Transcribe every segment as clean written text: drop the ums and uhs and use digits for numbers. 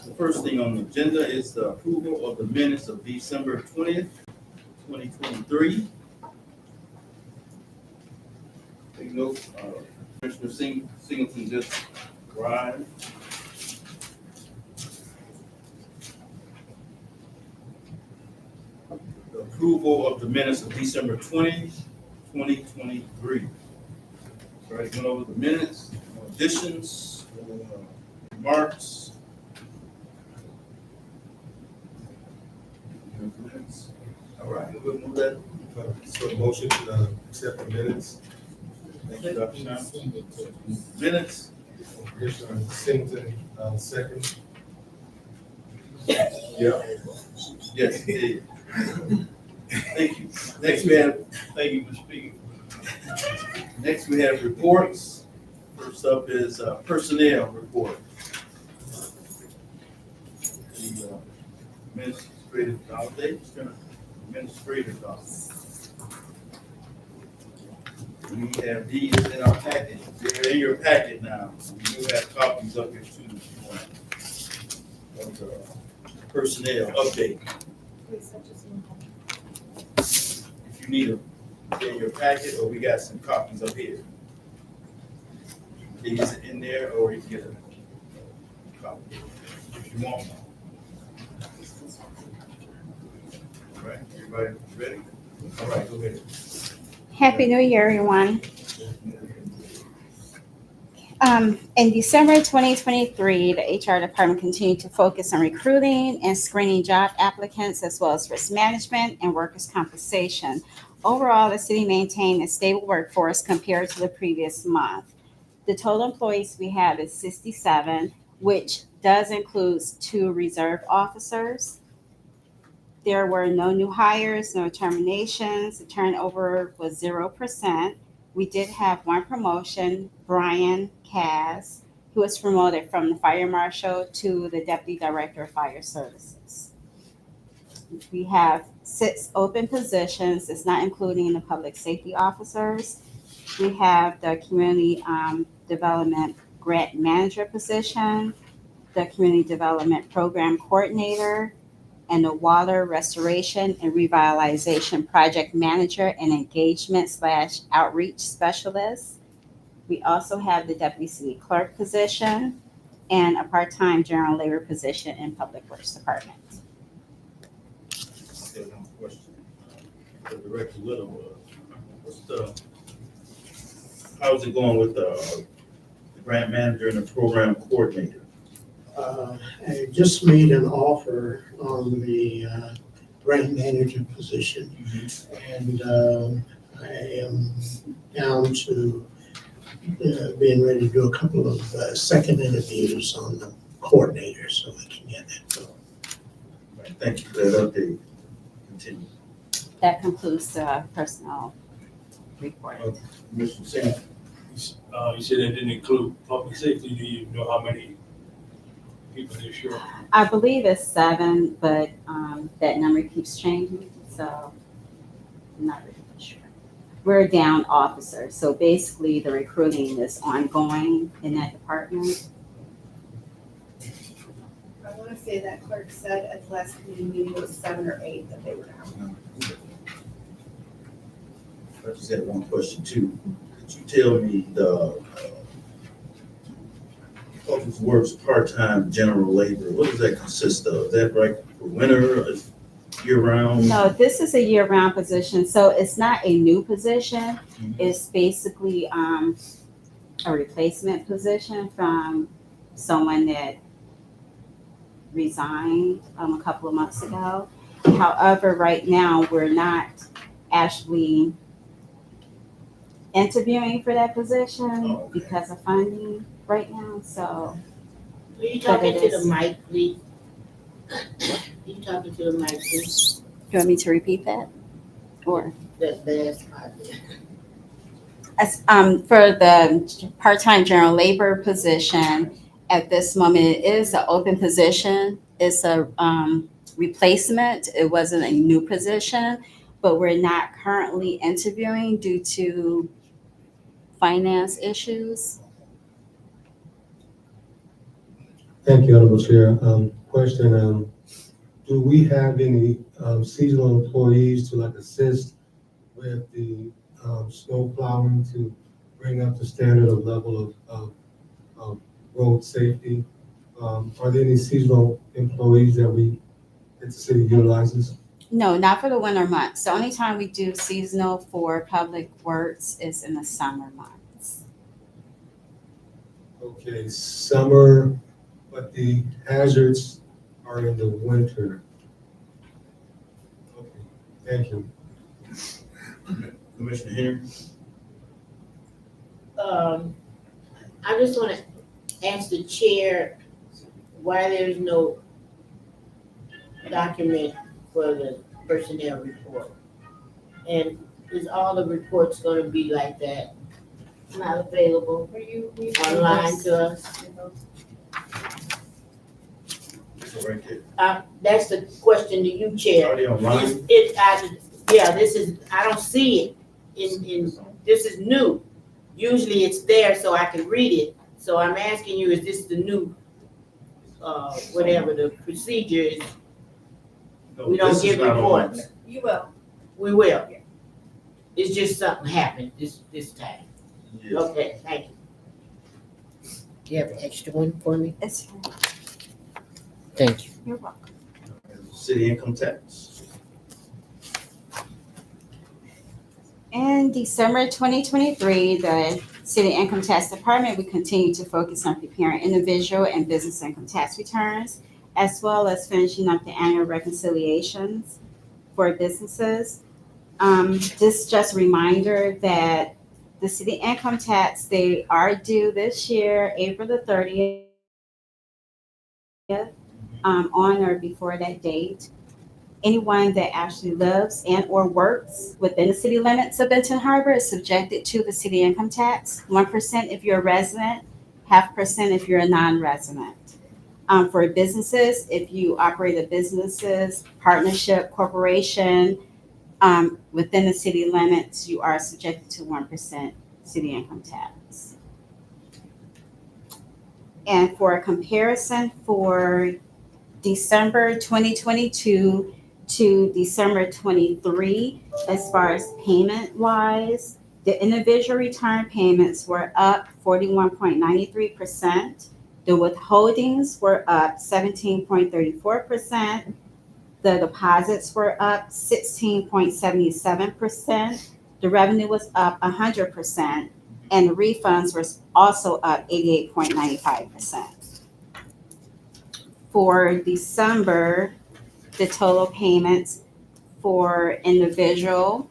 The first thing on the agenda is the approval of the minutes of December 20th, 2023. Take note, Commissioner Singleton just arrived. The approval of the minutes of December 20th, 2023. All right, going over the minutes, additions, remarks. All right, we'll move that. So motion to accept the minutes. Thank you, Dr. Johnson. Minutes. Commissioner Singleton, second. Yeah. Yes, indeed. Thank you. Next we have, thank you for speaking. Next we have reports. First up is personnel report. The administrative office. Administrative office. We have these in our packet. They're in your packet now. You have copies of your too. Of the personnel update. If you need them, they're in your packet, or we got some copies up here. These in there, or you can get a copy if you want one. All right, everybody ready? All right, go ahead. Happy New Year, everyone. In December 2023, the HR department continued to focus on recruiting and screening job applicants, as well as risk management and workers' compensation. Overall, the city maintained a stable workforce compared to the previous month. The total employees we have is 67, which does include 2 reserve officers. There were no new hires, no terminations. The turnover was 0%. We did have 1 promotion, Brian Kaz, who was promoted from the fire marshal to the deputy director of fire services. We have 6 open positions. It's not including the public safety officers. We have the community development grant manager position, the community development program coordinator, and the water restoration and revitalization project manager and engagement/outreach specialist. We also have the deputy city clerk position and a part-time general labor position in public works department. I have one question. For Director Little, how's it going with the grant manager and the program coordinator? I just made an offer on the grant manager position, and I am down to being ready to do a couple of second interviews on the coordinator, so we can get that going. Right, thank you for that update. Continue. That concludes the personnel report. Commissioner Singleton. You said that didn't include public safety. Do you know how many people they're short? I believe it's 7, but that number keeps changing, so I'm not really sure. We're down officers, so basically the recruiting is ongoing in that department. I want to say that clerk said at the last committee meeting it was 7 or 8 that they were down. I just had one question too. Could you tell me the Public Works part-time general labor, what does that consist of? Is that right for winter, year-round? No, this is a year-round position, so it's not a new position. It's basically a replacement position from someone that resigned a couple of months ago. However, right now, we're not actually interviewing for that position because of funding right now, so. Are you talking to the mic, please? Are you talking to the mic, please? Do you want me to repeat that? Or? The last part. For the part-time general labor position, at this moment, it is an open position. It's a replacement. It wasn't a new position, but we're not currently interviewing due to finance issues. Thank you, Honorable Chair. Question, do we have any seasonal employees to like assist with the snow plowing to bring up the standard of level of road safety? Are there any seasonal employees that the city utilizes? No, not for the winter months. The only time we do seasonal for public works is in the summer months. Okay, summer, but the hazards are in the winter. Okay, thank you. Commissioner Henry? I just wanna ask the chair why there's no document for the personnel report. And is all the reports gonna be like that, not available Were you? online to us? So right there. That's the question to you, Chair. Are they online? This is, I don't see it this is new. Usually it's there so I can read it. So I'm asking you, is this the new, whatever the procedure is? No, We don't this is give not online. reports. You will. We will. It's just something happened this time. Yes. Okay, thank you. Do you have an extra one for me? It's, Thank you. you're welcome. City income tax. In December 2023, the City Income Tax Department, we continue to focus on preparing individual and business income tax returns, as well as finishing up the annual reconciliations for businesses. This just a reminder that the city income tax, they are due this year, April the 30th, on or before that date. Anyone that actually lives and or works within the city limits of Benton Harbor is subjected to the city income tax. 1% if you're a resident, 0.5% if you're a non-resident. For businesses, if you operate a businesses, partnership, corporation, within the city limits, you are subjected to 1% city income tax. And for a comparison for December 2022 to December 23, as far as payment wise, the individual return payments were up 41.93%. The withholdings were up 17.34%. The deposits were up 16.77%. The revenue was up 100%, and the refunds were also up 88.95%. For December, the total payments for individual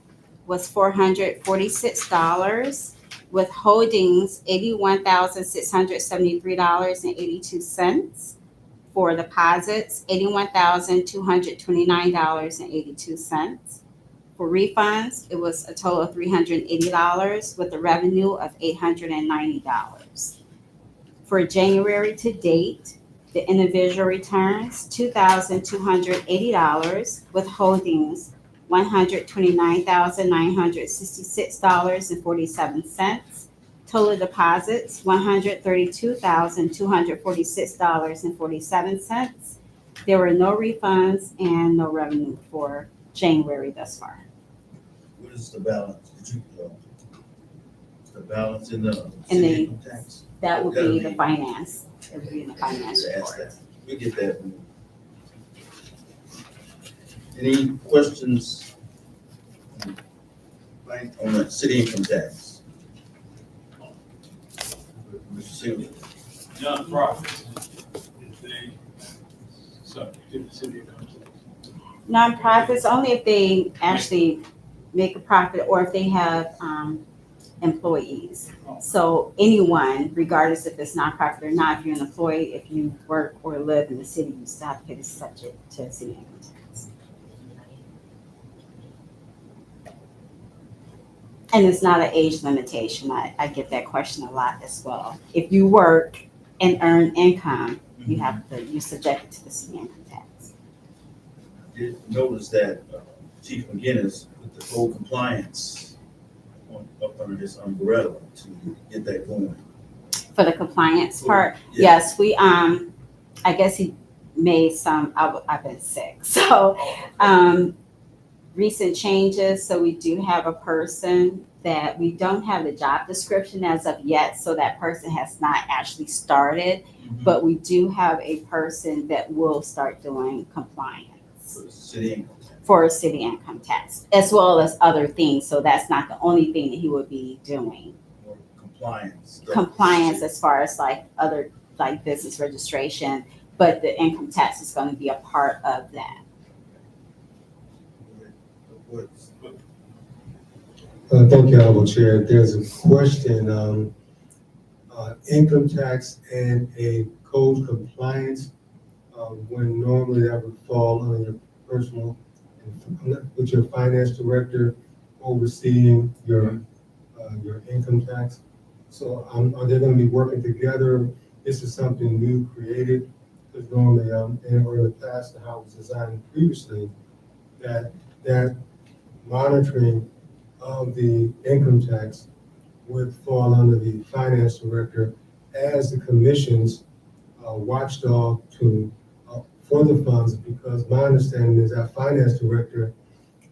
was $446. Withholdings, $81,673.82. For deposits, $81,229.82. For refunds, it was a total of $380 with a revenue of $890. For January to date, the individual returns, $2,280, withholdings, $129,966.47. Total deposits, $132,246.47. There were no refunds and no revenue for January thus far. What is the balance? Did you, the balance in the In the- city income tax? That would That'll be the finance. It would be in the finance To ask report. that. We get that. Any questions on the city income tax? Mr. Singleton? Non-profits, if they subject to the city income tax. Nonprofits, only if they actually make a profit or if they have employees. So anyone, regardless if it's nonprofit or not, if you're an employee, if you work or live in the city, you still have to pay the subject to city income tax. And it's not an age limitation. I get that question a lot as well. If you work and earn income, you have to, you subject to the city income tax. Did notice that Chief McGinnis put the full compliance up under his umbrella to get that going. For the compliance part, Yeah. yes, we, I guess he made some, I've been sick. So recent changes, so we do have a person that we don't have the job description as of yet, so that person has not actually started, but we do have a person that will start doing compliance For the city income tax. for city income tax, as well as other things, so that's not the only thing that he would be doing. Or compliance. Compliance as far as like other, like business registration, but the income tax is gonna be a part of that. What's- Thank you, Honorable Chair. There's a question, income tax and a code compliance, when normally that would fall under your personal, with your finance director overseeing your income tax. So, are they gonna be working together? This is something new created, because normally, in the past, how it was designed previously, that monitoring of the income tax would fall under the finance director as the commission's watchdog for the funds, because my understanding is that finance director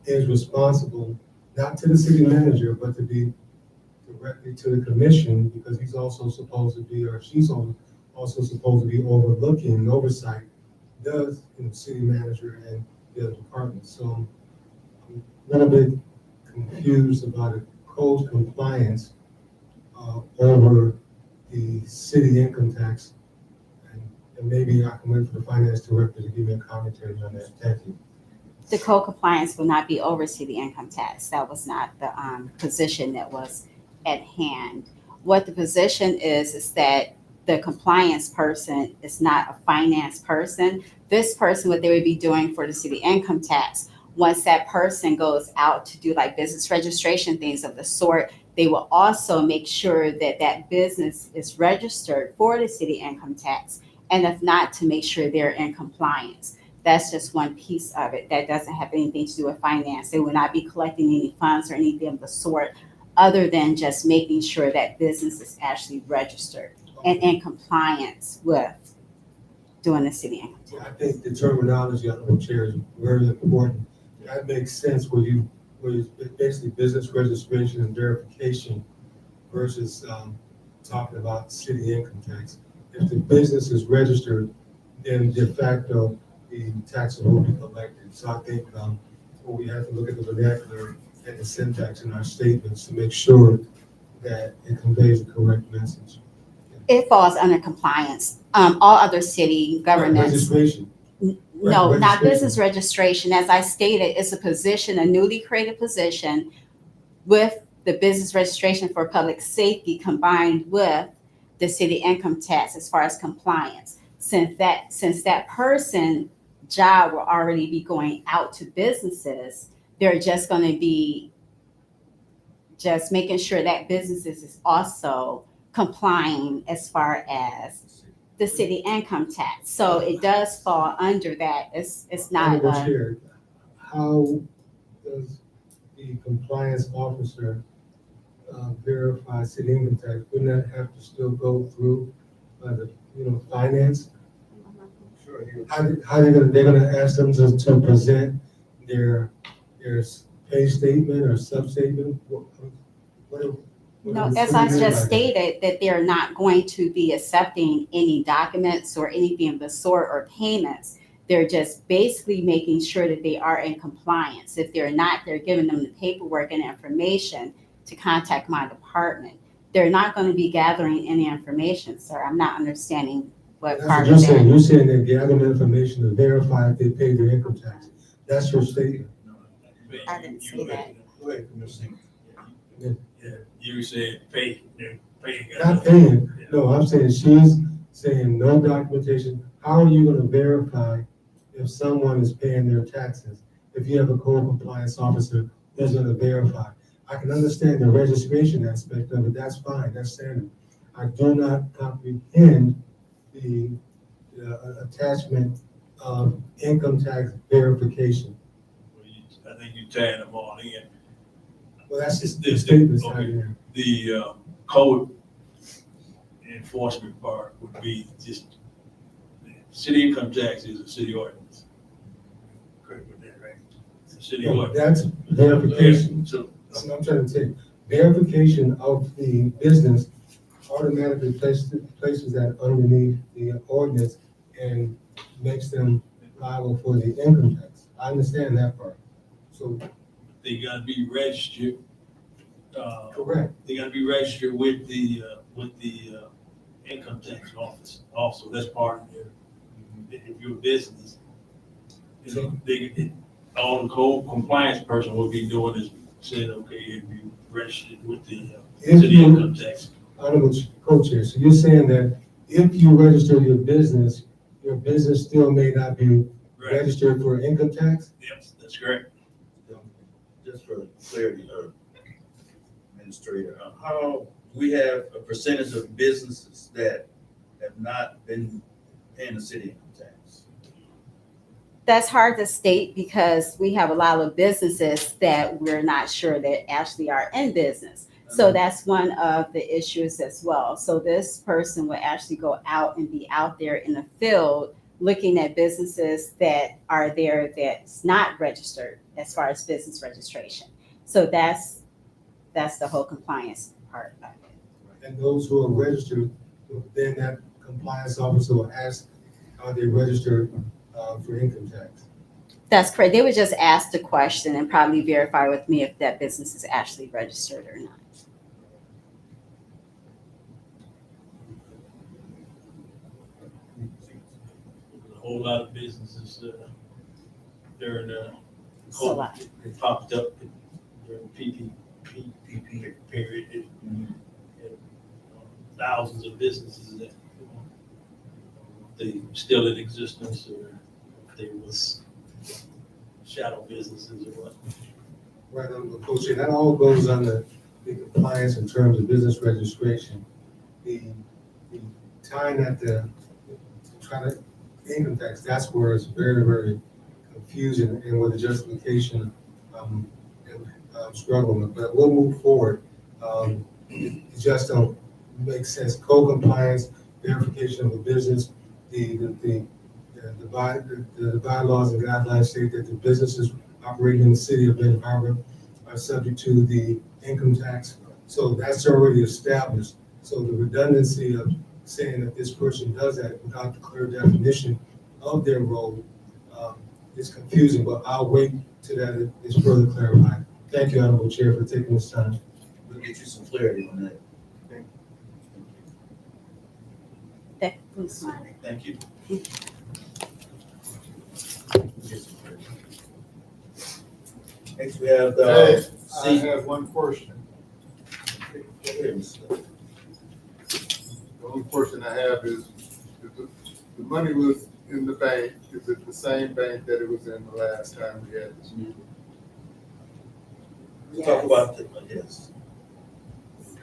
is responsible not to the city manager, but to be directly to the commission, because he's also supposed to be, or she's also supposed to be overlooking and oversight the city manager and the other departments. So I'm a little bit confused about a code compliance over the city income tax. And maybe I can wait for the finance director to give me a commentary on that. Thank you. The code compliance will not be over city income tax. That was not the position that was at hand. What the position is that the compliance person is not a finance person. This person, what they would be doing for the city income tax, once that person goes out to do like business registration, things of the sort, they will also make sure that that business is registered for the city income tax. And if not, to make sure they're in compliance. That's just one piece of it. That doesn't have anything to do with finance. They will not be collecting any funds or anything of the sort, other than just making sure that business is actually registered and in compliance with doing the city income tax. I think the terminology on the chair is very important. That makes sense where it's basically business registration and verification versus talking about city income tax. If the business is registered, then de facto the tax will be collected. So I think we have to look at the vernacular and the syntax in our statements to make sure that it conveys the correct message. It falls under compliance. All other city governments. Registration. No, not Registration. business registration. As I stated, it's a position, a newly created position with the business registration for public safety combined with the city income tax as far as compliance. Since that person job will already be going out to businesses, they're just going to be just making sure that businesses is also complying as far as the city income tax. So it does fall under that. It's not Honorable a, Chair, how does the compliance officer verify city income tax? Wouldn't that have to still go through the finance? Sure, he was- How they're gonna ask them to present their pay statement or sub-statement? no, as I just stated, that they're not going to be accepting any documents or anything of the sort or payments. They're just basically making sure that they are in compliance. If they're not, they're giving them the paperwork and information to contact my department. They're not going to be gathering any information, sir. I'm not understanding what That's part what you're of saying. that. You're saying they're gathering information to verify if they pay their income tax. That's your statement. I didn't say that. Go ahead, Commissioner. Yeah, you said pay. Not paying. No, I'm saying she's saying no documentation. How are you gonna verify if someone is paying their taxes? If you have a code compliance officer who's gonna verify? I can understand the registration aspect of it. That's fine. That's standard. I do not comprehend the attachment of income tax verification. I think you tied them all in. Well, that's just the statements out Okay. there. The code enforcement part would be just city income tax is a city ordinance. Correct with that, right? It's a city ordinance. That's verification. So, I'm trying to say, verification of the business automatically places that underneath the ordinance and makes them liable for the income tax. I understand that part. So, They gotta be registered. correct. They gotta be registered with the income tax office also. That's part of their, if you're a business. You know, all the code compliance person will be doing is saying, okay, if you registered with the If city you, income tax. Honorable Co-Chair, so you're saying that if you register your business still may not be Right. registered for income tax? Yep, that's correct. just for clarity, Administrator, how, we have a percentage of businesses that have not been paying the city income tax. That's hard to state because we have a lot of businesses that we're not sure that actually are in business. So that's one of the issues as well. So this person will actually go out and be out there in the field looking at businesses that are there that's not registered as far as business registration. So that's the whole compliance part of it. And those who are registered, then that compliance officer will ask, are they registered for income tax? That's correct. They would just ask the question and probably verify with me if that business is actually registered or not. A whole lot of businesses during the It's a lot. COVID, it popped up during PPP period. And thousands of businesses that, they still in existence or if they was shadow businesses or what. Right, Coach, that all goes under the compliance in terms of business registration. The time that the income tax, that's where it's very, very confusing and with the justification, struggling with. But we'll move forward. It just don't make sense. Code compliance, verification of a business, the bylaws and guidelines state that the businesses operating in the city of Benton Harbor are subject to the income tax. So that's already established. So the redundancy of saying that this person does that without the clear definition of their role is confusing, but I'll wait till that is further clarified. Thank you, Honorable Chair, for taking this time. We'll get you some clarity on that. That concludes mine. Thank you. Next, we have Hey, the I C. have one question. The only question I have is, if the money was in the bank, is it the same bank that it was in the last time we had this meeting? Talk about the, yes,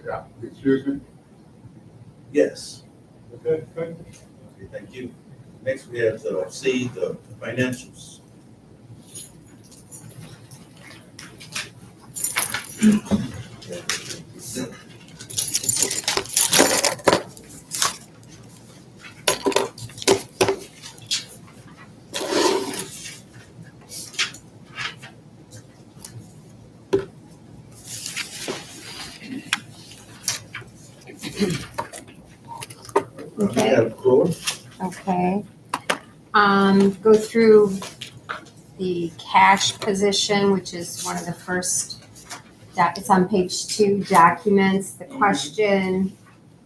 Yeah, excuse me? yes. Okay, thank you. Okay, thank you. Next, we have the C, the financials. We have floor. Okay. Go through the cash position, which is one of the first, it's on page 2 documents. The question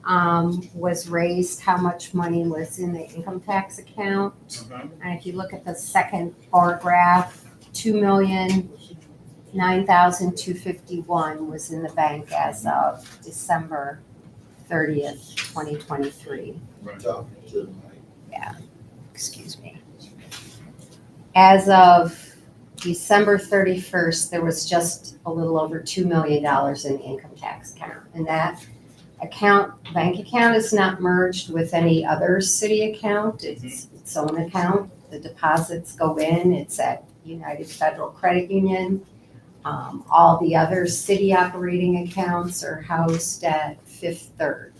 was raised, how much money was in the income tax account? And if you look at the second paragraph, 2,009,251 was in the bank as of December 30th, 2023. Excuse me. As of December 31st, there was just a little over $2 million in the income tax account. And that bank account is not merged with any other city account. It's its own account. The deposits go in. It's at United Federal Credit Union. All the other city operating accounts are housed at Fifth Third.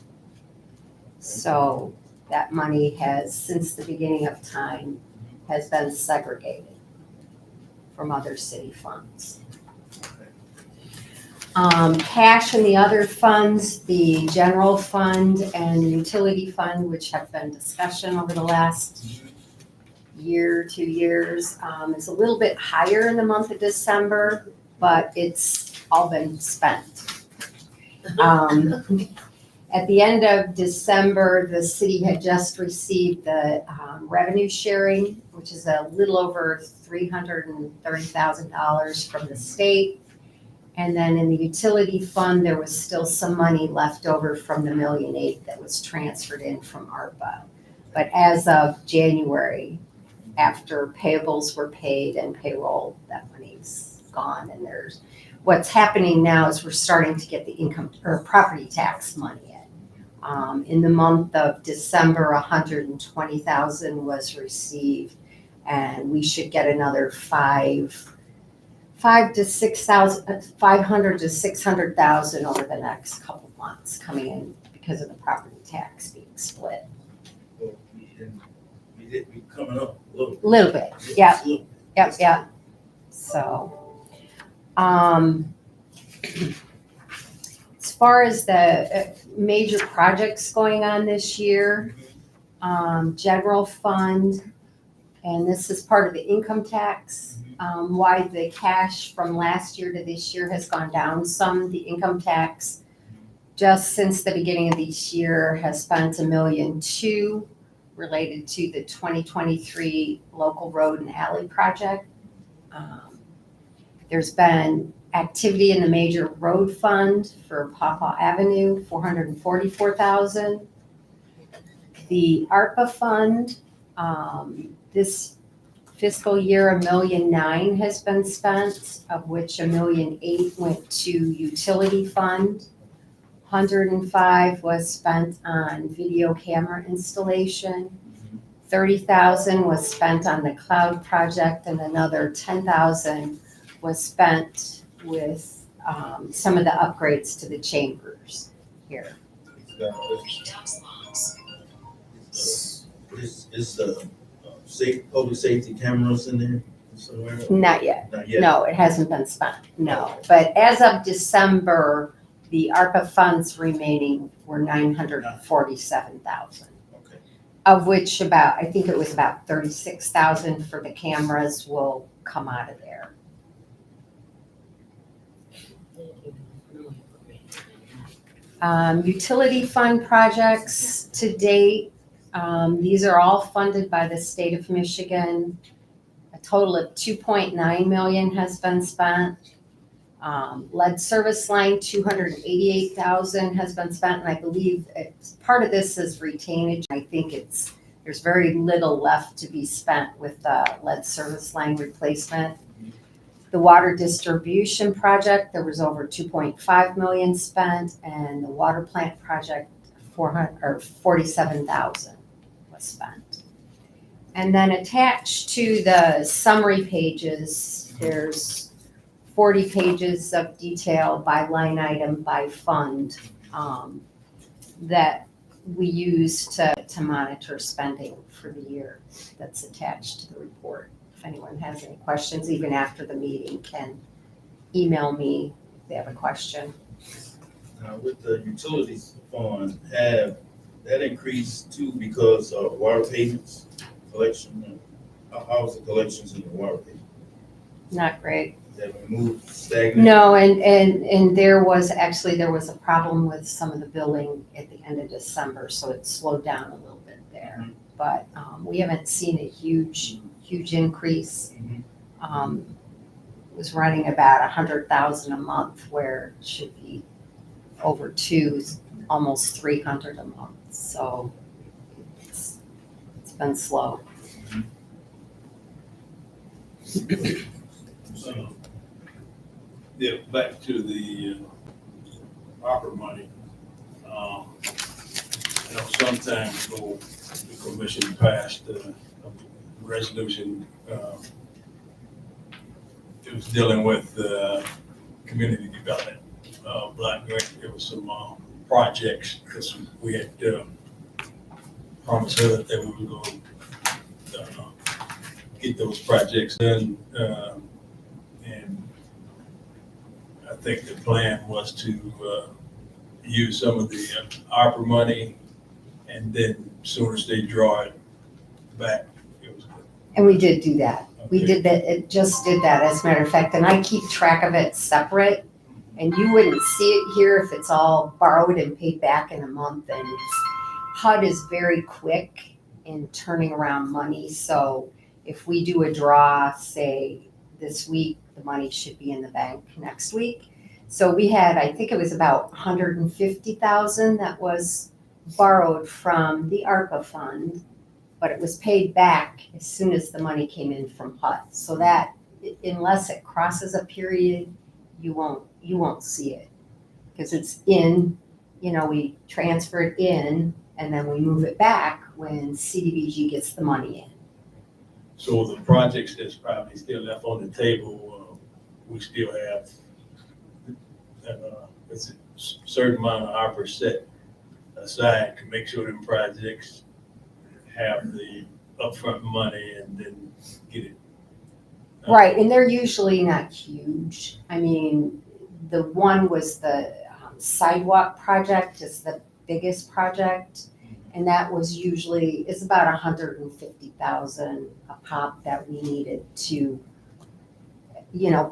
So that money has, since the beginning of time, has been segregated from other city funds. Cash in the other funds, the general fund and the utility fund, which have been discussion over the last year, 2 years, is a little bit higher in the month of December, but it's all been spent. At the end of December, the city had just received the revenue sharing, which is a little over $330,000 from the state. And then in the utility fund, there was still some money left over from the $1.8 million that was transferred in from ARPA. But as of January, after payables were paid and payroll, that money's gone. And what's happening now is we're starting to get the income or property tax money in. In the month of December, 120,000 was received, and we should get another 500 to 600,000 over the next couple months coming in because of the property tax being split. Well, we did be coming up a little. Little bit, yeah. Just a little. Yep. So, as far as the major projects going on this year, general fund, and this is part of the income tax, why the cash from last year to this year has gone down some. The income tax, just since the beginning of each year, has spent $1.2 million related to the 2023 local road and alley project. There's been activity in the major road fund for Pawpaw Avenue, $444,000. The ARPA fund, this fiscal year, $1.9 million has been spent, of which $1.8 million went to utility fund. $105,000 was spent on video camera installation. $30,000 was spent on the cloud project, and another $10,000 was spent with some of the upgrades to the chambers here. Is the public safety cameras in there somewhere? Not yet. Not yet. No, it hasn't been spent, no. But as of December, the ARPA funds remaining were $947,000, Okay. of which I think it was about $36,000 for the cameras will come out of there. Utility fund projects to date, these are all funded by the state of Michigan. A total of $2.9 million has been spent. Lead service line, $288,000 has been spent, and I believe part of this is retainage. I think there's very little left to be spent with the lead service line replacement. The water distribution project, there was over $2.5 million spent, and the water plant project, $47,000 was spent. And then attached to the summary pages, there's 40 pages of detail by line item, by fund, that we use to monitor spending for the year. That's attached to the report. If anyone has any questions, even after the meeting, can email me if they have a question. Now, with the utilities fund, have that increased too because of water payments, collection? How's the collections in the water payment? Not great. Have we moved stagnant? No, and there was a problem with some of the billing at the end of December, so it slowed down a little bit there. Mhm. But we haven't seen a huge increase. Mhm. It was running about 100,000 a month, where it should be over almost 300 a month. So it's been slow. So, yeah, back to the opera money. Some time ago, the commission passed a resolution. It was dealing with community development, block grant. There was some projects because we had promised her that we were going to get those projects done. And I think the plan was to use some of the ARPA money, and then as soon as they draw it back, it was good. And we did do that. We Okay. did that, it just did that, as a matter of fact, and I keep track of it separate. And you wouldn't see it here if it's all borrowed and paid back in a month. And HUD is very quick in turning around money. So if we do a draw, say this week, the money should be in the bank next week. So we had, I think it was about 150,000 that was borrowed from the ARPA fund, but it was paid back as soon as the money came in from HUD. So that, unless it crosses a period, you won't see it. Because it's in, we transfer it in and then we move it back when CDBG gets the money in. So the projects that's probably still left on the table, we still have it's a certain amount of ARPA set aside to make sure them projects have the upfront money and then get it. Right, and they're usually not huge. I mean, the one was the sidewalk project is the biggest project. And that was usually, it's about 150,000 a pop that we needed to,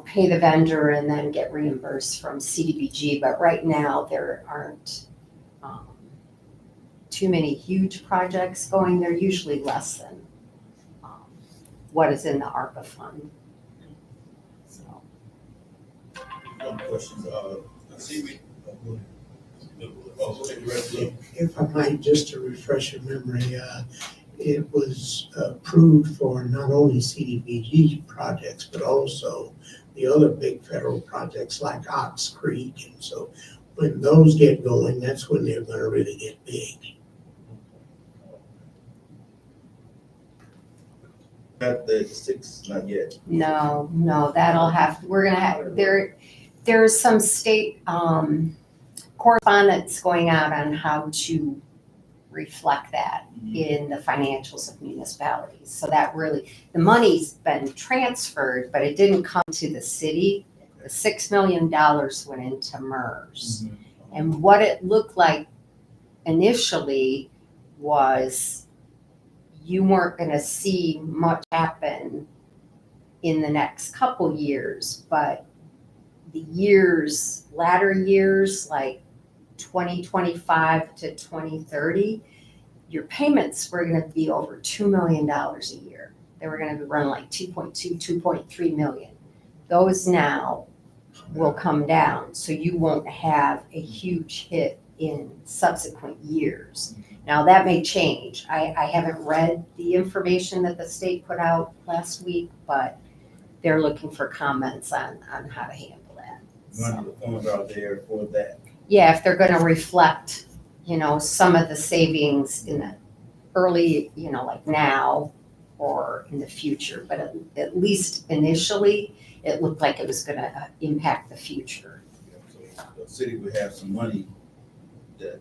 pay the vendor and then get reimbursed from CDBG. But right now, there aren't too many huge projects going. They're usually less than what is in the ARPA fund. So. One question, I see we, take the rest of it. If I might, just to refresh your memory, it was approved for not only CDBG projects, but also the other big federal projects like Ox Creek. And so when those get going, that's when they're gonna really get big. Not the six, not yet. No, we're gonna have, there's some state correspondence going out on how to reflect that in the financials of municipalities. So that really, the money's been transferred, but it didn't come to the city. The $6 million went into MERS. And what it looked like initially was you weren't gonna see much happen in the next couple years, but the latter years, like 2025 to 2030, your payments were gonna be over $2 million a year. They were gonna be running like 2.2, 2.3 million. Those now will come down, so you won't have a huge hit in subsequent years. Now, that may change. I haven't read the information that the state put out last week, but they're looking for comments on how to handle that. None of the funds are there for that. Yeah, if they're gonna reflect, some of the savings in the early, like now or in the future, but at least initially, it looked like it was gonna impact the future. So the city would have some money that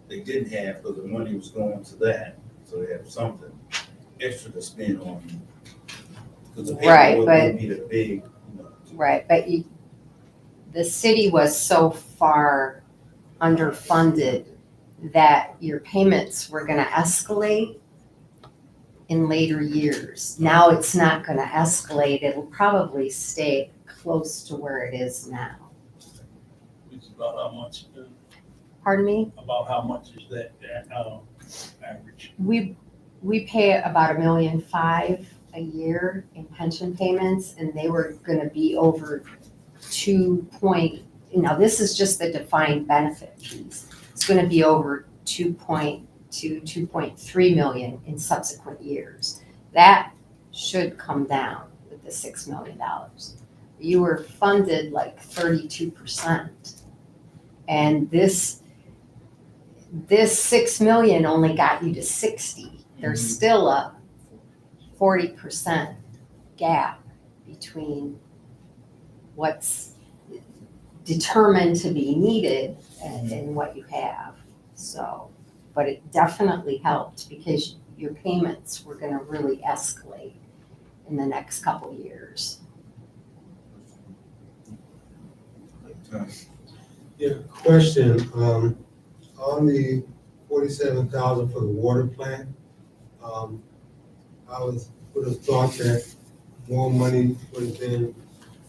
they didn't have, because the money was going to that, so they have something extra to spend on. Because the Right, payroll but- would be the big, Right, but the city was so far underfunded that your payments were gonna escalate in later years. Now it's not gonna escalate, it'll probably stay close to where it is now. Which is about how much, Pardon me? about how much is that average? We pay about $1.5 million a year in pension payments, and they were gonna be over this is just the defined benefit piece. It's gonna be over 2.2, 2.3 million in subsequent years. That should come down with the $6 million. You were funded like 32%. And this 6 million only got you to 60. There's still a 40% gap between what's determined to be needed and what you have. So but it definitely helped because your payments were gonna really escalate in the next couple years. Yeah, question, on the 47,000 for the water plant, would have thought that more money would have been,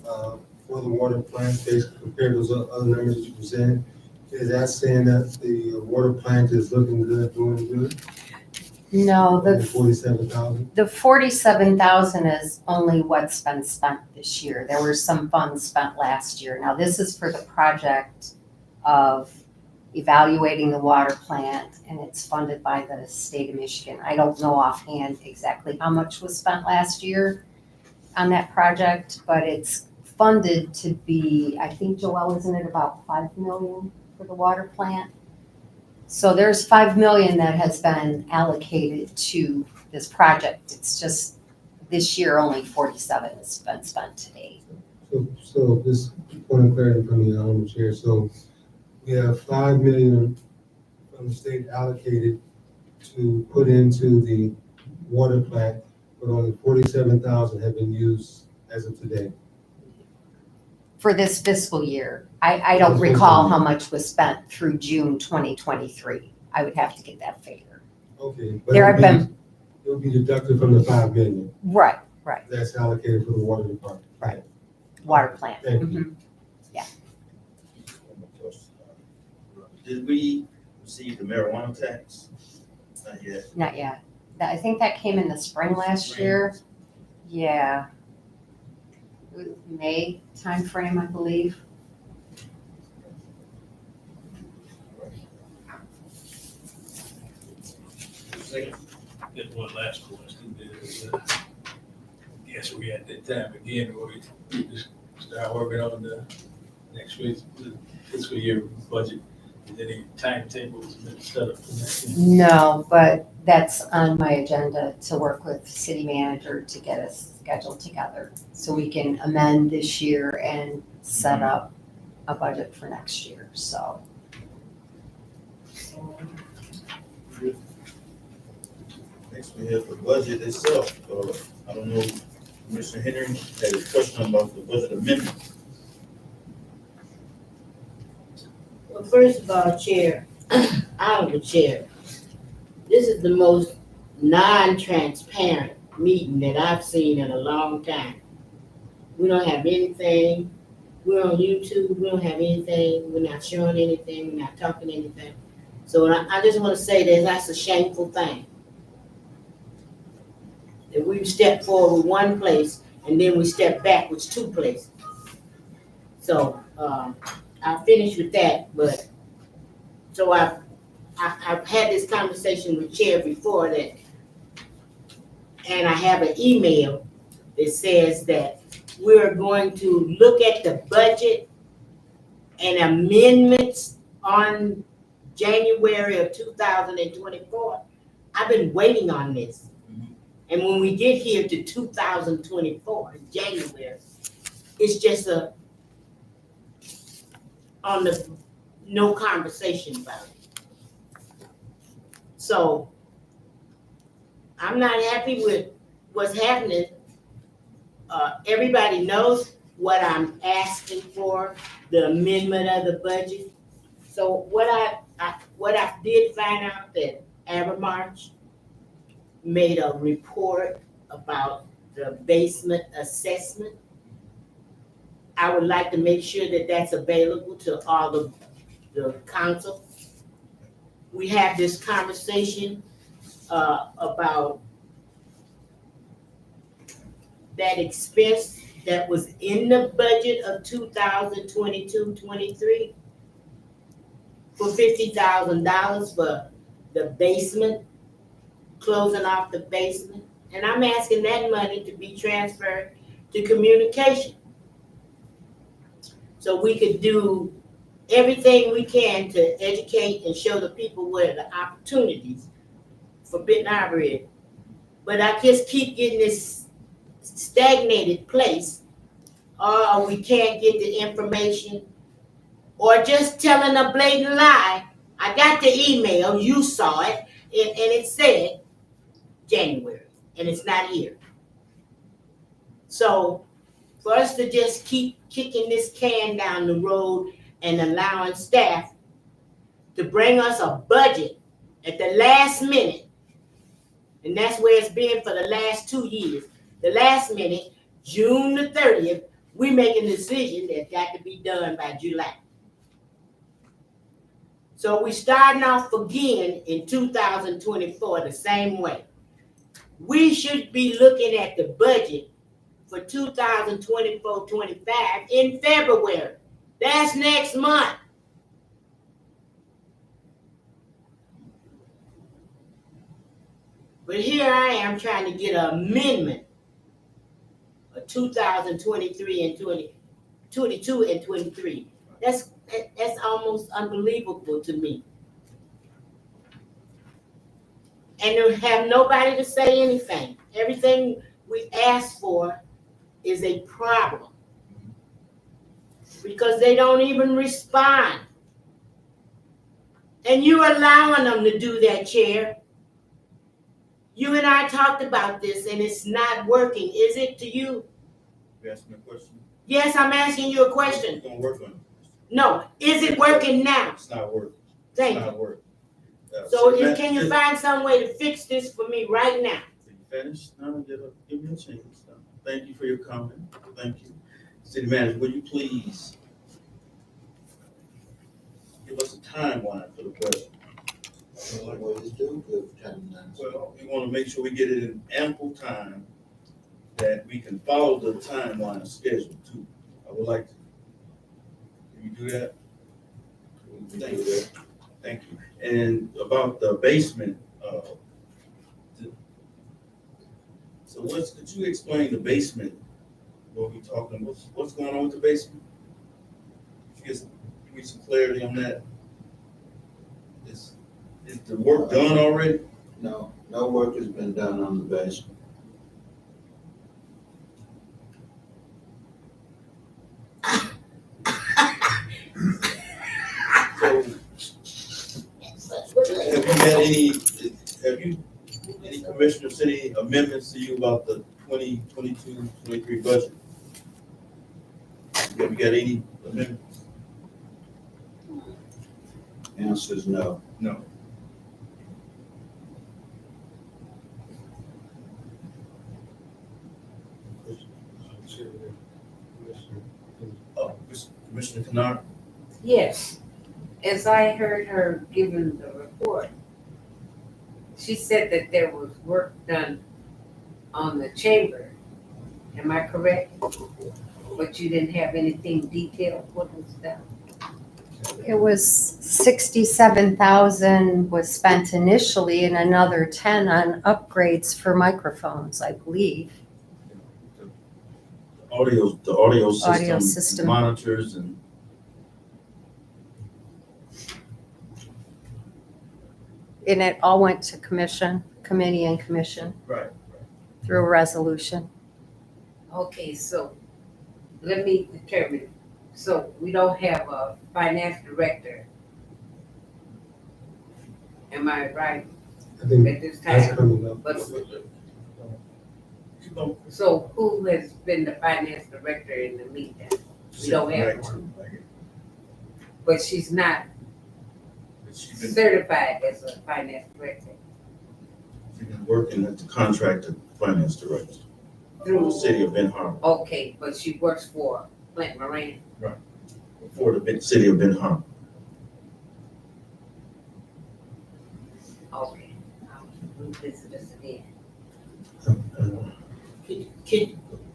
for the water plant based compared to those other numbers that you presented. Is that saying that the water plant is looking good, doing good? No, the 47,000? The 47,000 is only what's been spent this year. There were some funds spent last year. Now, this is for the project of evaluating the water plant, and it's funded by the state of Michigan. I don't know offhand exactly how much was spent last year on that project, but it's funded to be, I think, Joelle, isn't it about 5 million for the water plant? So there's 5 million that has been allocated to this project. It's just this year only 47 has been spent to date. So this point of clarity from the Honorable Chair, so we have 5 million from the state allocated to put into the water plant, but only 47,000 have been used as of today. For this fiscal year, I don't recall how much was spent through June 2023. I would have to get that figure. Okay. But There have been, it'll be deducted from the 5 million right, that's allocated for the water department. Right. water plant. Thank you. Mhm. Did we receive the marijuana tax? Not yet. Not yet. I think that came in the spring last year. Yeah. It was May timeframe, I believe. Just one last question. Guess we at that time again, where we just start working on the next fiscal year budget. Is there any timetables and stuff for that? No, but that's on my agenda to work with city manager to get us scheduled together so we can amend this year and set up a budget for next year, so. Next, we have the budget itself. I don't know, Commissioner Henry had a question about the budget amendment. Well, first of all, Chair, Honorable Chair, this is the most non-transparent meeting that I've seen in a long time. We don't have anything, we're on YouTube, we don't have anything, we're not showing anything, we're not talking anything. So I just want to say that that's a shameful thing. That we've stepped forward one place and then we step backwards two places. So, I'll finish with that, but, so I've had this conversation with Chair before that, and I have an email that says that we're going to look at the budget and amendments on January of 2024. I've been waiting on this. And when we get here to 2024, in January, it's just no conversation about it. So I'm not happy with what's happening. Everybody knows what I'm asking for, the amendment of the budget. So what I did find out that Evermarch made a report about the basement assessment. I would like to make sure that that's available to all the council. We had this conversation about that expense that was in the budget of 2022-23 for $50,000 for the basement, closing off the basement. And I'm asking that money to be transferred to communication. So we could do everything we can to educate and show the people where the opportunities for Benton Harbor is. But I just keep getting this stagnated place, or we can't get the information, or just telling a blatant lie I got the email, you saw it, and it said January, and it's not here. So for us to just keep kicking this can down the road and allowing staff to bring us a budget at the last minute, and that's where it's been for the last 2 years. The last minute, June the 30th, we making a decision that's got to be done by July. So we starting off again in 2024 the same way. We should be looking at the budget for 2024-25 in February. That's next month. But here I am trying to get an amendment of 2023 and 2022 and 23. That's almost unbelievable to me. And to have nobody to say anything. Everything we ask for is a problem. Because they don't even respond. And you're allowing them to do that, Chair. You and I talked about this and it's not working. Is it to you? You asked me a question? Yes, I'm asking you a question. It's gonna work on it. No, is it working now? It's not working. Thank It's you. not working. So can you find some way to fix this for me right now? Did you finish? No, give me a chance. No. Thank you for your comment. Thank you. City Manager, would you please give us a timeline for the budget? What is due to timelines? Well, we want to make sure we get it in ample time that we can follow the timeline schedule too. I would like to. Can you do that? Thank you. Thank you. And about the basement, so could you explain the basement? What we talking, what's going on with the basement? Give me some clarity on that. Is the work done already? No work has been done on the basement. So, have you any commissioner city amendments to you about the 2022-23 budget? Have you got any amendments? Answer is no. No. Commissioner Kennard? Yes, as I heard her giving the report, she said that there was work done on the chamber. Am I correct? But you didn't have anything detailed, what was done? It was 67,000 was spent initially and another 10 on upgrades for microphones, I believe. The audio Audio system, system. monitors and. And it all went to committee and commission Right. through a resolution. Okay, so let me determine. So we don't have a finance director. Am I right I think at this that's time? coming up. But Keep on. so who has been the finance director in the meantime? We don't have one. But she's not She's been certified as a finance director working as the contractor finance director for the through, city of Ben Harbor, okay, but she works for Flint Moran. for the city of Ben Harbor. Okay, I'll revisit this again.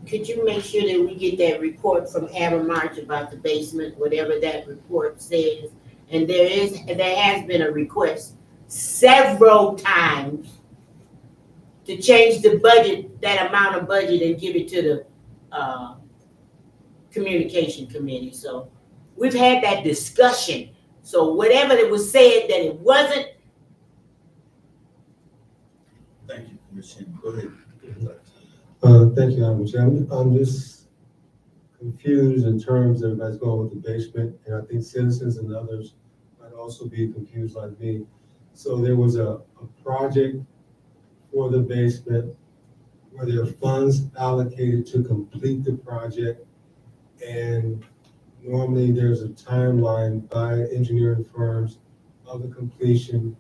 Could you make sure that we get that report from Aaron March about the basement, whatever that report says? And there has been a request several times to change the budget, that amount of budget, and give it to the communication committee. So we've had that discussion. So whatever that was said that it wasn't. Thank you, Commissioner. Go ahead. Thank you, Honorable Chair. I'm just confused in terms of everybody's going with the basement, and I think citizens and others might also be confused like me. So there was a project for the basement where there are funds allocated to complete the project. And normally there's a timeline by engineering firms of the completion.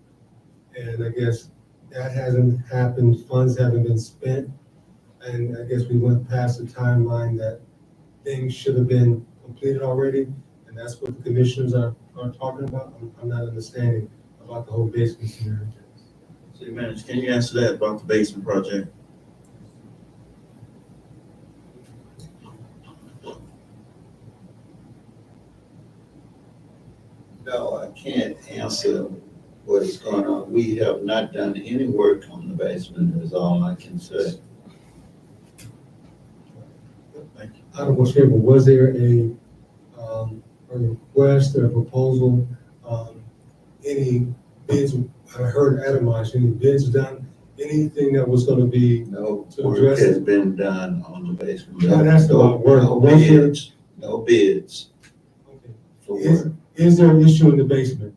And I guess that hasn't happened, funds haven't been spent. And I guess we went past the timeline that things should have been completed already. And that's what the commissioners are talking about. I'm not understanding about the whole basement scenario. City Manager, can you answer that about the basement project? No, I can't answer what is going on. We have not done any work on the basement, is all I can say. Thank you. Honorable Chairman, was there a request or a proposal, any bids, I heard atomized, any bids done, anything that was gonna be, No To work address has it? been done on the basement. No, that's about work. No Was there- bids, no bids okay. for Is, work. is there an issue in the basement?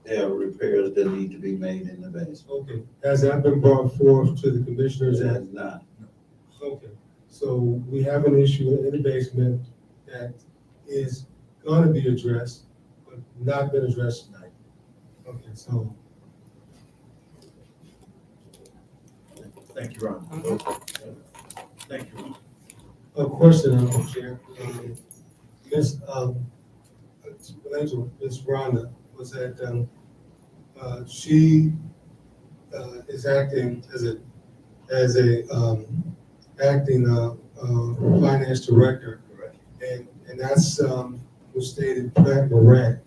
There are repairs that need to be made in the basement. Okay, has that been brought forth to the commissioners It that, has not. okay, so we have an issue in the basement that is gonna be addressed, but not been addressed tonight. Okay, so, Thank you, Ron. Thank you. a question, Honorable Chair. Ms. Ms. Rhonda was that, she, is acting as a acting, finance director. Correct. And that's, was stated, Pat Moran.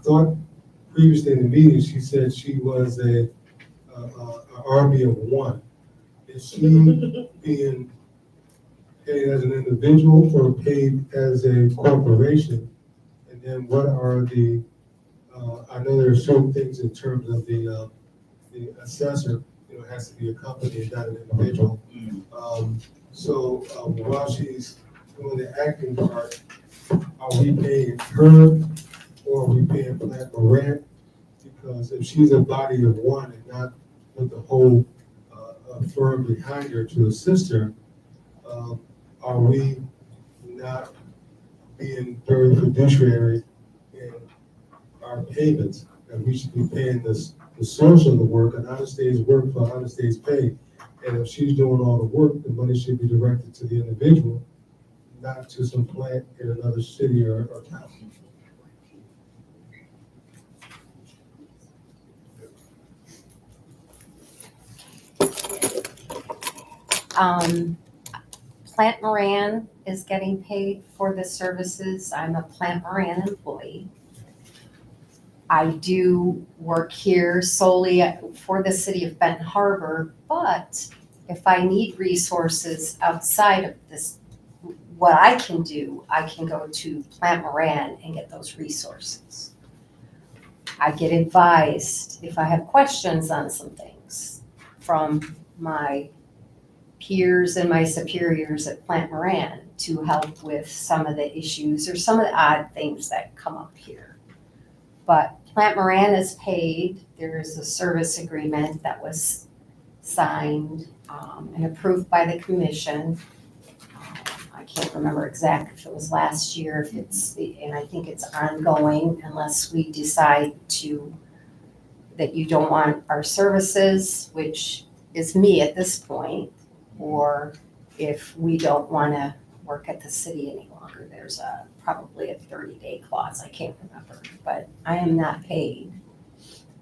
Thought previously in the meeting, she said she was a army of one. Is she being paid as an individual or paid as a corporation? And then what are the, I know there are certain things in terms of the assessor, you know, has to be a company, not an individual. So while she's doing the acting part, are we paying her or are we paying Pat Moran? Because if she's a body of one and not with the whole firm behind her to assist her, are we not being very fiduciary in our payments? And we should be paying the source of the work, an honest day's work for an honest day's pay. And if she's doing all the work, the money should be directed to the individual, not to some plant in another city or town. Plant Moran is getting paid for the services. I'm a Plant Moran employee. I do work here solely for the city of Benton Harbor, but if I need resources outside of this, what I can do, I can go to Plant Moran and get those resources. I get advised if I have questions on some things from my peers and my superiors at Plant Moran to help with some of the issues or some of the odd things that come up here. But Plant Moran is paid. There is a service agreement that was signed and approved by the commission. I can't remember exactly if it was last year, if it's, and I think it's ongoing unless we decide that you don't want our services, which is me at this point, or if we don't want to work at the city any longer. There's probably a 30-day clause, I can't remember, but I am not paid.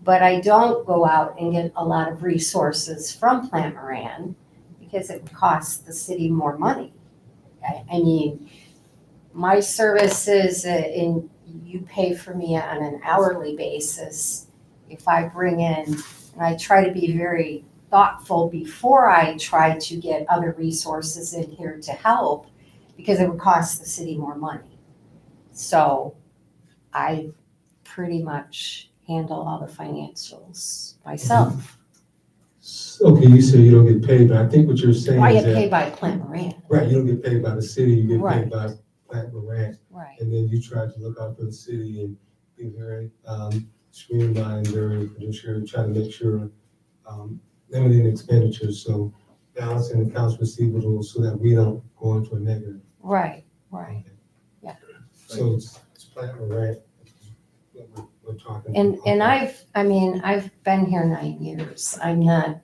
But I don't go out and get a lot of resources from Plant Moran because it costs the city more money. I mean, my services, you pay for me on an hourly basis. If I bring in, and I try to be very thoughtful before I try to get other resources in here to help, because it would cost the city more money. So I pretty much handle all the financials myself. Okay, you say you don't get paid, but I think what you're saying I is get that, paid by Plant Moran. right, you don't get paid by the city, you get Right. paid by Plant Moran. Right. And then you try to look out for the city and being very streamlined, very fiduciary, trying to make sure limiting expenditures, so balancing accounts receivable so that we don't go into a negative. Right. So it's plan or rent, what we're talking. And I've been here 9 years. I'm not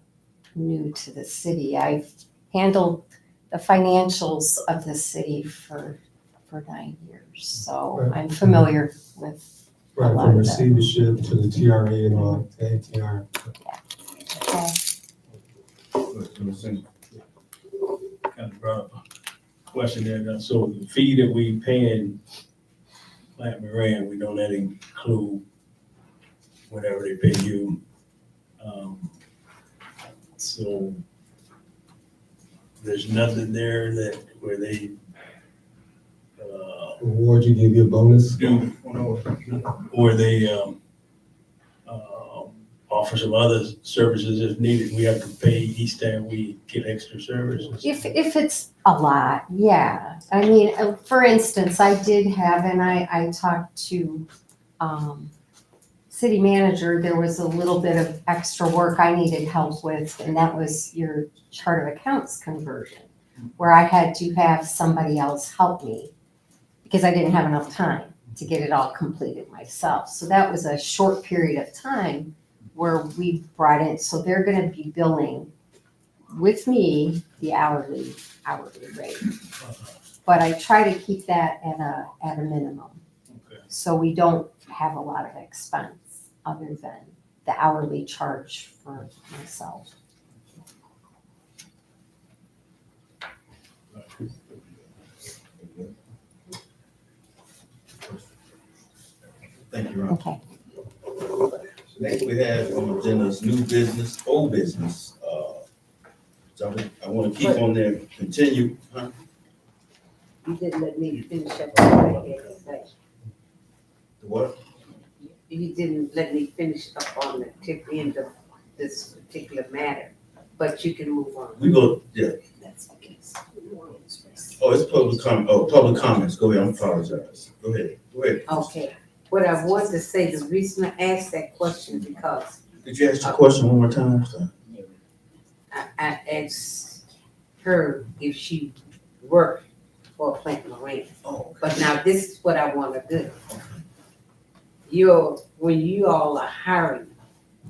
new to the city. I've handled the financials of the city for 9 years. So Right. I'm familiar with, Right, lot from of that. receivership to the TRA and all, to ATR. okay, Kind of brought up a question there. Now. So the fee that we paying Plant Moran, we know that include whatever they pay you. So there's nothing there that where they Award you, give you a bonus. do, or they offer some other services if needed. We have to pay each time we get extra services. if it's a lot, yeah. I mean, for instance, I did have, and I talked to city manager, there was a little bit of extra work I needed help with, and that was your chart of accounts conversion, where I had to have somebody else help me because I didn't have enough time to get it all completed myself. So that was a short period of time where we brought in, so they're gonna be billing with me the hourly rate. But I try to keep that at a minimum. Okay. So we don't have a lot of expense other than the hourly charge for myself. Thank you, Ron. Okay. Next, we have on the agenda is new business, old business. So I want to keep on there, continue, huh? You didn't let me finish up what I had to say. The what? You didn't let me finish up on the end of this particular matter, but you can move on. We go, yeah. Oh, it's public comments. Go ahead, I apologize. Go ahead. Okay, what I wanted to say, the reason I asked that question because Could you ask your question one more time, sir? I asked her if she worked for Plant Moran. Oh, But now this is what I want to do. When you all are hiring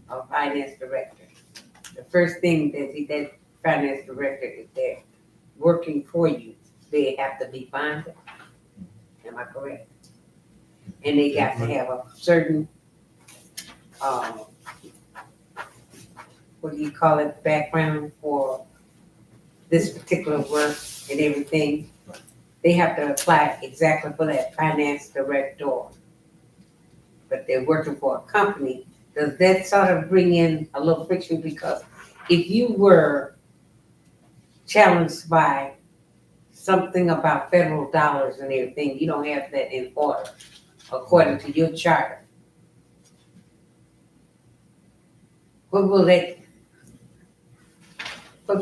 a finance director, the first thing that finance director, if they're working for you, they have to be bonded. Am I correct? And they got to have a certain, what do you call it, background for this particular work and everything. They have to apply exactly for that finance director. But they're working for a company. Does that sort of bring in a little friction? Because if you were challenged by something about federal dollars and everything, you don't have that in order according to your charter. What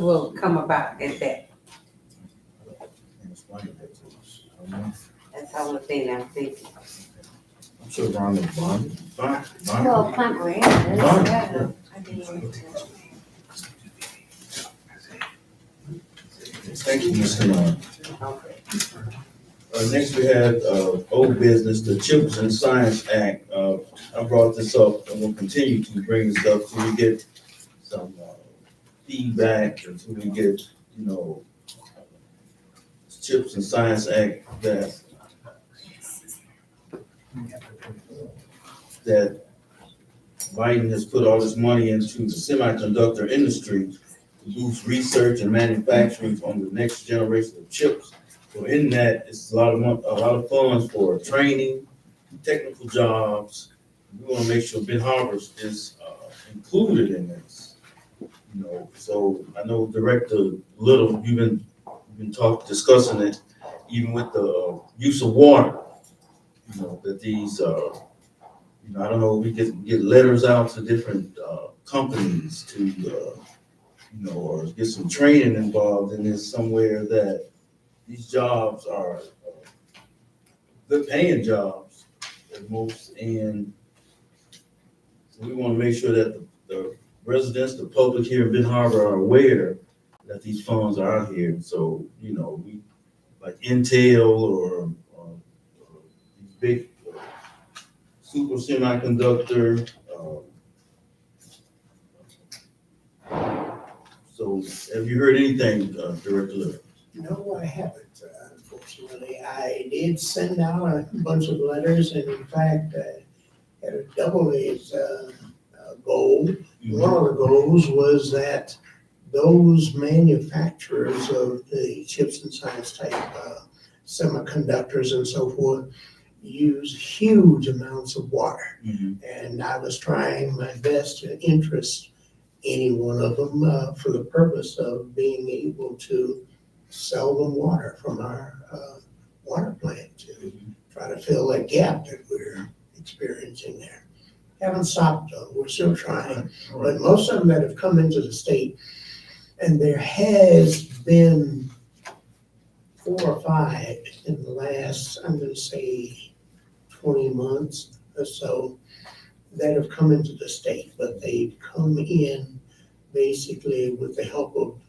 will come about in that? That's the only thing I'm thinking. I'm sure Ron is bonded. Well, Plant Moran is, Bond. yeah. Thank you, Mr. Ron. Next, we have old business, the Chips and Science Act. I brought this up and will continue to bring this up till we get some feedback, until we get, Chips and Science Act that Biden has put all this money into the semiconductor industry to boost research and manufacturing on the next generation of chips. So in that, it's a lot of funds for training, technical jobs. We want to make sure Ben Harbors is included in this. So I know Director Little, you've been discussing it, even with the use of water. That these, I don't know, we can get letters out to different companies to, or get some training involved in this somewhere, that these jobs are good paying jobs, at most, and so we want to make sure that the residents, the public here in Ben Harbor are aware that these funds are out here. So, we like Intel or these big super semiconductor. So have you heard anything, Director Little? No, I haven't, unfortunately. I did send out a bunch of letters, and in fact, had a double A's goal. One of the goals was that those manufacturers of the chips and science type semiconductors and so forth use huge amounts of water. And I was trying my best to interest any one of them for the purpose of being able to sell them water from our water plant to try to fill that gap that we're experiencing there. Haven't stopped though, we're still trying, but most of them that have come into the state, and there has been 4 or 5 in the last, I'm gonna say 20 months or so, that have come into the state, but they've come in basically with the help of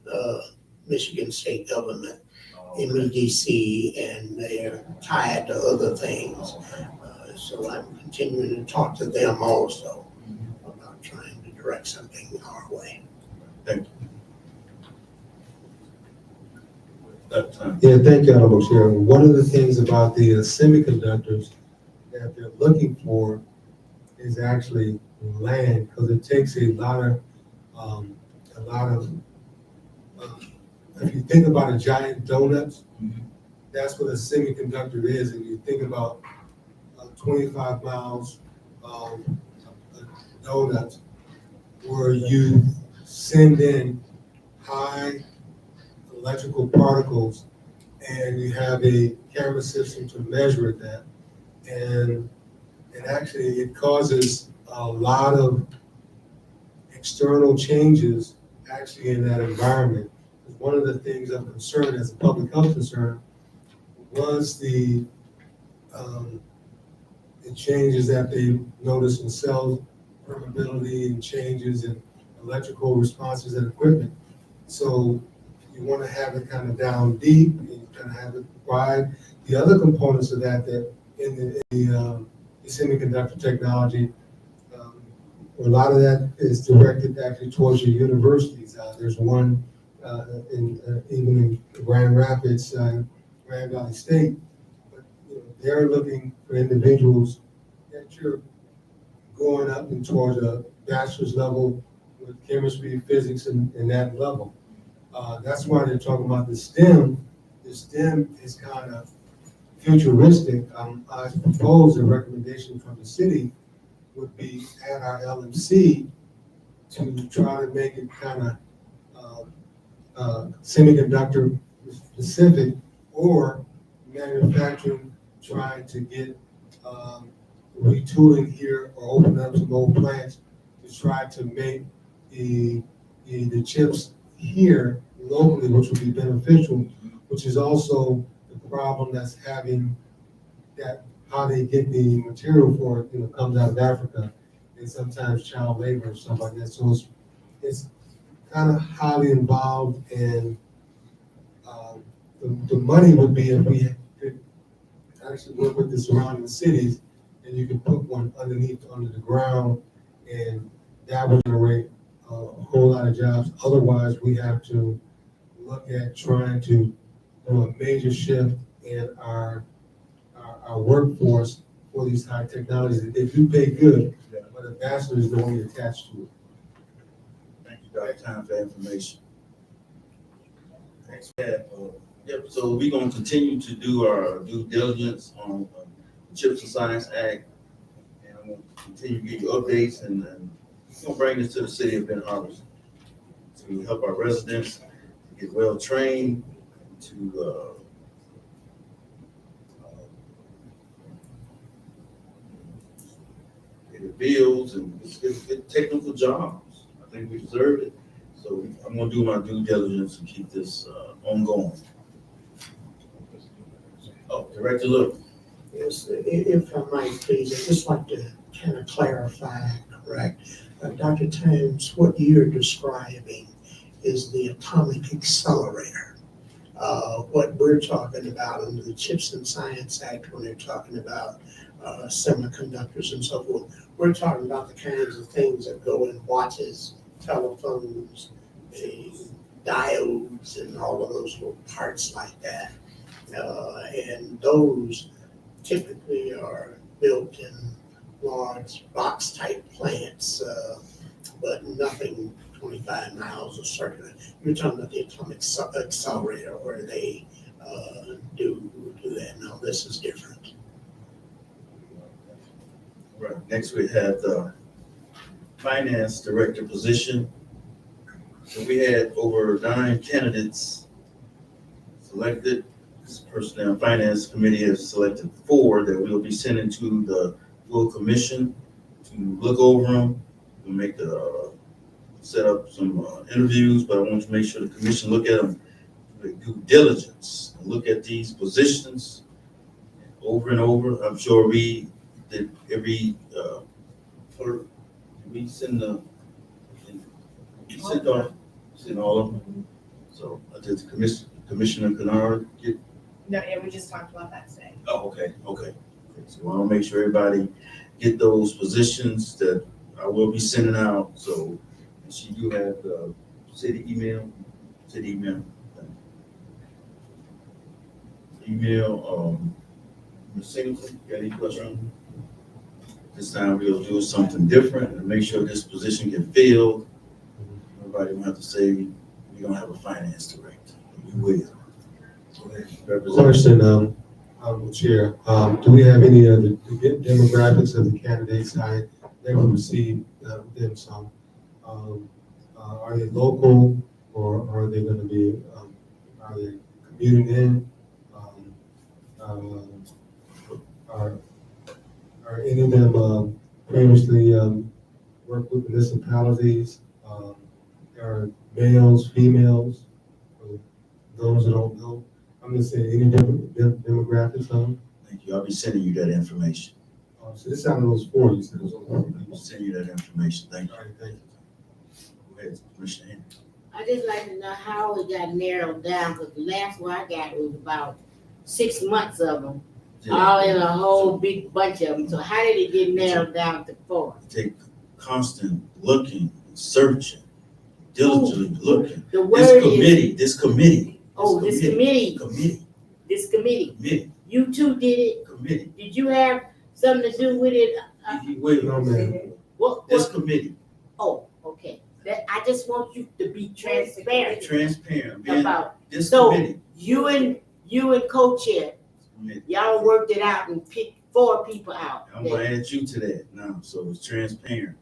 Michigan state government, MEDC, and they're tied to other things. So I'm continuing to talk to them also about trying to direct something our way. Thank you. Yeah, thank you, Honorable Chair. One of the things about the semiconductors that they're looking for is actually land, because it takes a lot of, if you think about a giant donut, that's what a semiconductor is. And you think about 25 miles of a donut where you send in high electrical particles and you have a camera system to measure that. And actually it causes a lot of external changes actually in that environment. One of the things of concern as a public health concern was the changes that they noticed in cell permeability and changes in electrical responses and equipment. So you want to have it kind of down deep, and you kind of have it wide. The other components of that in the semiconductor technology, a lot of that is directed actually towards your universities. There's one even in Grand Rapids, Grand Valley State, but they're looking for individuals that you're going up and towards a bachelor's level with chemistry, physics, and that level. That's why they're talking about the STEM. The STEM is kind of futuristic. I propose a recommendation from the city would be at our LMC to try to make it kind of semiconductor specific, or manufacturing, trying to get retooling here or open up some old plants to try to make the chips here locally, which would be beneficial, which is also the problem that's having that how they get the material for it, comes out of Africa, and sometimes child labor or stuff like that. So it's kind of highly involved, and the money would be if we could actually work with the surrounding cities, and you could put one under the ground, and that would generate a whole lot of jobs. Otherwise, we have to look at trying to do a major shift in our workforce for these high technologies. They do pay good, but a bachelor is the only attached to it. Thank you, Dr. Time, for that information. Thanks. Yep, so we're going to continue to do our due diligence on the Chips and Science Act, and I'm going to continue to give you updates, and we're going to bring this to the city of Ben Harbor to help our residents get well trained, to pay the bills and get technical jobs. I think we deserve it. So I'm going to do my due diligence and keep this ongoing. Oh, Director Little. Yeah, Yes, if I might please, I'd just like to kind of clarify, correct? Dr. Times, what you're describing is the atomic accelerator. What we're talking about under the Chips and Science Act, when they're talking about semiconductors and so forth, we're talking about the kinds of things that go in watches, telephones, diodes, and all of those little parts like that. And those typically are built in large box-type plants, but nothing 25 miles of circular. You're talking about the atomic accelerator where they do that. No, this is different. Right, next we have the finance director position. So we had over 9 candidates selected. This Personnel and Finance Committee has selected 4 that we'll be sending to the full commission to look over them. We'll make set up some interviews, but I want to make sure the commission look at them with due diligence and look at these positions over and over. I'm sure we did every clerk, we send all of them. So did the Commissioner Kennard get? No, yeah, we just talked about that today. Oh, okay. So I want to make sure everybody get those positions that I will be sending out. So she do have the city email. Ms. Singleton, got any questions? This time we'll do something different and make sure this position get filled. Everybody will have to say, we don't have a finance director. We will. Question, Honorable Chair, do we have any of the demographics of the candidates? They will receive them some. Are they local or are they going to be, are they commuting in? Are any of them previously worked with municipalities? Are males, females? Those that don't know? I'm gonna say any demographics on them? Thank you. I'll be sending you that information. So this out of those 4, you said it was on. I'll send you that information. Thank you. All right, thank you. Go ahead, Commissioner Henry. I just like to know how it got narrowed down, because the last one I got was about 6 months of them, all in a whole big bunch of them. So how did it get narrowed down to 4? Take constant looking, searching, diligently looking. The word is, This committee. this committee. You two did it. Committee. Did you have something to do with it? Wait, No, ma'am. this committee. Oh, okay. I just want you to be transparent Transparent. Being about, this so committee. you and co-chair, Committee. y'all worked it out and picked 4 people out. I'm gonna add you to that now, so it's transparent.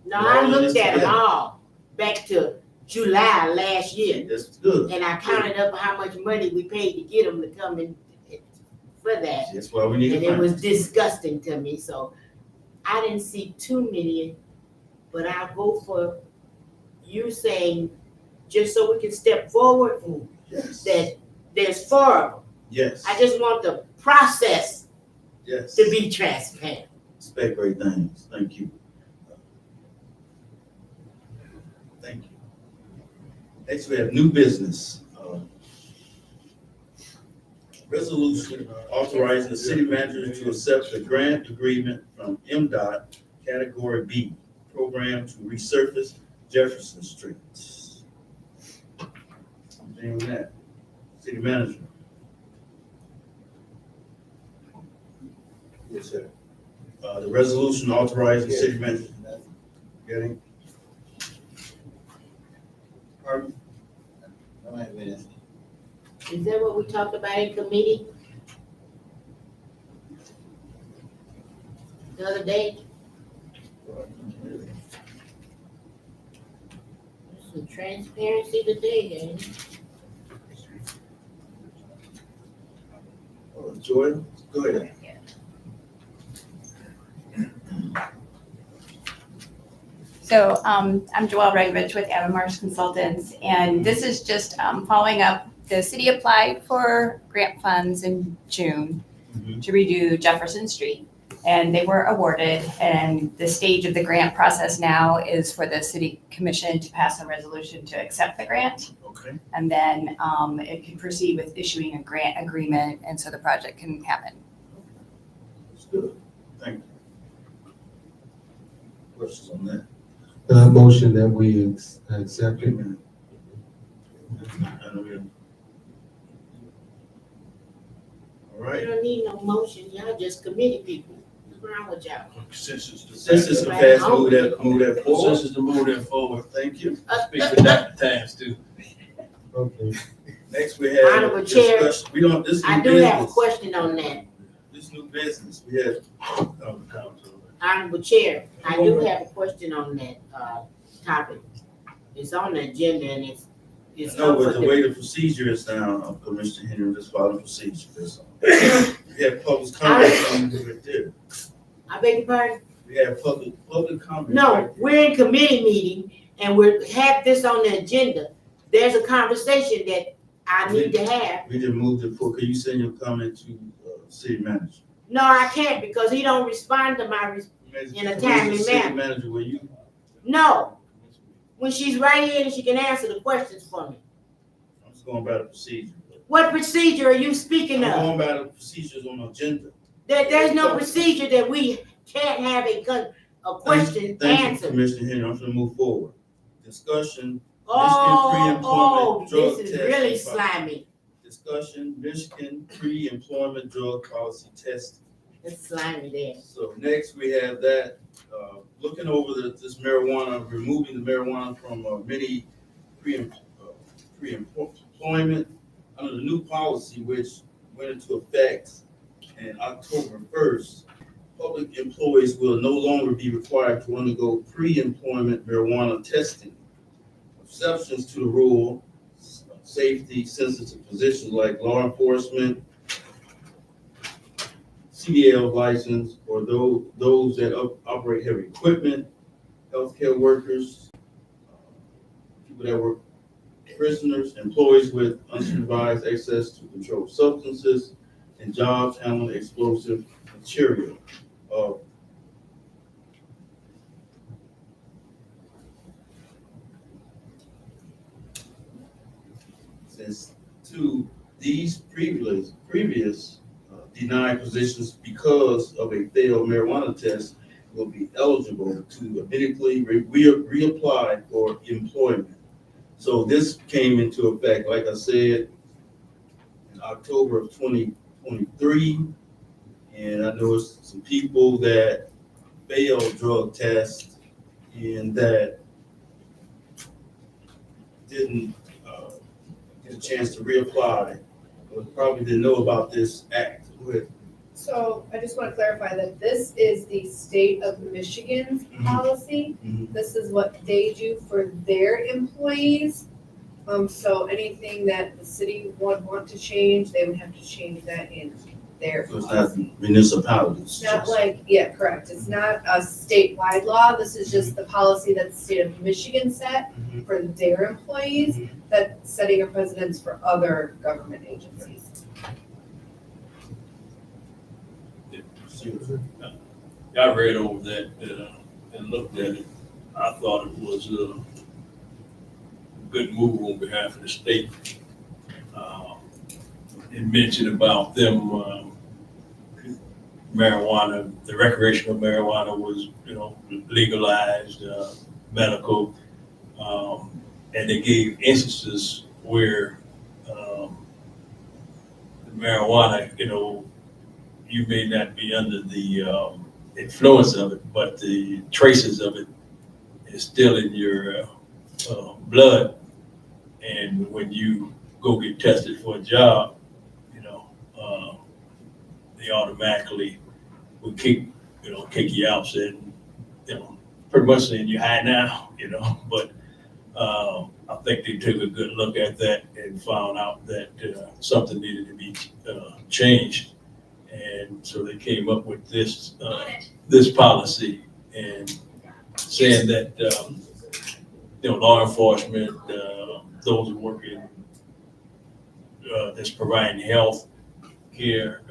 No, I looked at them all back to July last year, That's good. and I counted up how much money we paid to get them to come in for that. That's why we need And to it was find. disgusting to me, so I didn't see too many, but I'll go for you saying, just so we can step forward, Yes. that there's 4 of them. Yes. I just want the process Yes. to be transparent. Expect great things. Thank you. Thank you. Next, we have new business. Resolution authorizing the city manager to accept a grant agreement from MDOT Category B program to resurface Jefferson Street. Anything on that? City manager. Yes, sir. The resolution authorizing the city manager. Getting? Pardon? All right, man. Is that what we talked about in committee the other day? Some transparency today, ain't it? Jordan, go ahead. So I'm Joelle Regovich with Adamars Consultants, and this is just following up. The city applied for grant funds in June, to redo Jefferson Street. And they were awarded, and the stage of the grant process now is for the city commission to pass a resolution to accept the grant. Okay. And then it can proceed with issuing a grant agreement, and so the project can happen. That's good. Thank you. Questions on that? Motion that we accept it. All right. You don't need no motion, y'all just committee people. What's wrong with y'all? Consensus to Since it's a pass, move that forward. Consensus to move that forward. Thank you. Speak with Dr. Tans too. Okay. Next, we have Honorable Chair, discussion. We don't, this I new do have a business. question on that. This new business, we have, Honorable Chair, I do have a question on that, topic. It's on the agenda and it's. no, up but for the way the procedure is now, Commissioner Henry, just follow the procedure. That's all. We have public comment on it right there. I beg your pardon? We have public comment. No, right there. we're in committee meeting and have this on the agenda. There's a conversation that I need to have. We didn't move the, could you send your comment to, city manager? No, I can't because he don't respond to my, In a timely City manner. manager, will you? no. When she's right here and she can answer the questions for me. I'm just going by the procedure. What procedure are you speaking I'm of? going by the procedures on the agenda. There's no procedure that we can't have a question Thank you, answered. Commissioner Henry, I'm gonna move forward. Discussion, Oh, pre-employment this drug is test really and slimy. discussion, Michigan pre-employment drug policy testing. It's slimy there. So next we have that, looking over this marijuana, removing the marijuana from many pre-employment under the new policy, which went into effect in October 1st. Public employees will no longer be required to undergo pre-employment marijuana testing. Exceptions to the rule, safety sensitive positions like law enforcement, CDL license, or those that operate heavy equipment, healthcare workers, people that work, prisoners, employees with unsupervised access to controlled substances, and jobs handling explosive material. Since to these previous denied positions because of a failed marijuana test will be eligible to immediately reapply for employment. So this came into effect, like I said, in October of 2023. And I know some people that failed drug tests and that didn't get a chance to reapply, or probably didn't know about this act. Go ahead. So I just want to clarify that this is the state of Michigan's policy. Mhm. This is what they do for their employees. So anything that the city would want to change, they would have to change that in their So it's policy. not municipalities. It's not like, yeah, correct. It's not a statewide law. This is just the policy that the state of Michigan set Mhm. for their employees, that's setting a precedence for other government agencies. I read over that and looked at it. I thought it was a good move on behalf of the state. It mentioned about them marijuana, the recreational marijuana was, legalized, medical, and they gave instances where the marijuana, you may not be under the influence of it, but the traces of it is still in your blood. And when you go get tested for a job, they automatically will kick you out, saying, pretty much saying you're high now, but I think they took a good look at that and found out that something needed to be changed. And so they came up with this policy and saying that, law enforcement, those who work in, that's providing health care,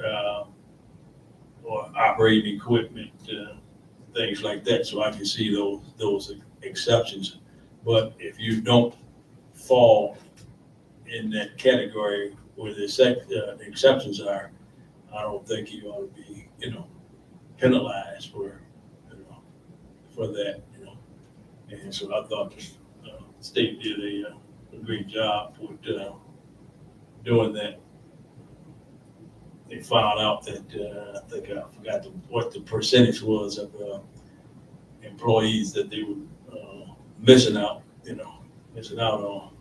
or operating equipment, things like that. So I can see those exceptions. But if you don't fall in that category where the exceptions are, I don't think you ought to be, penalized for, for that, And so I thought the state did a great job with doing that. They found out that, I think I forgot what the percentage was of employees that they were missing out on,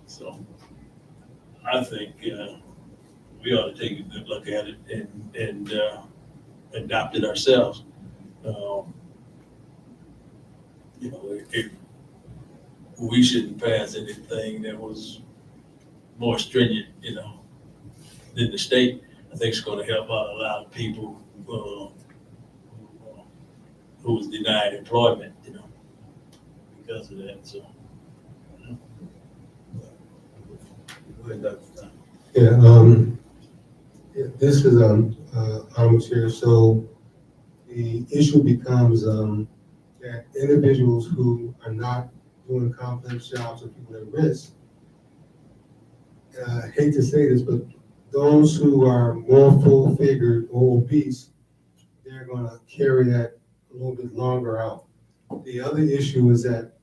So I think we ought to take a good look at it and adopt it ourselves. If we shouldn't pass anything that was more stringent, than the state. I think it's going to help out a lot of people who was denied employment, because of that. So. Go ahead, Dr. Tom. Yeah, this is Honorable Chair. So the issue becomes that individuals who are not doing complex jobs or people at risk. I hate to say this, but those who are more full-figured or obese, they're going to carry that a little bit longer out. The other issue is that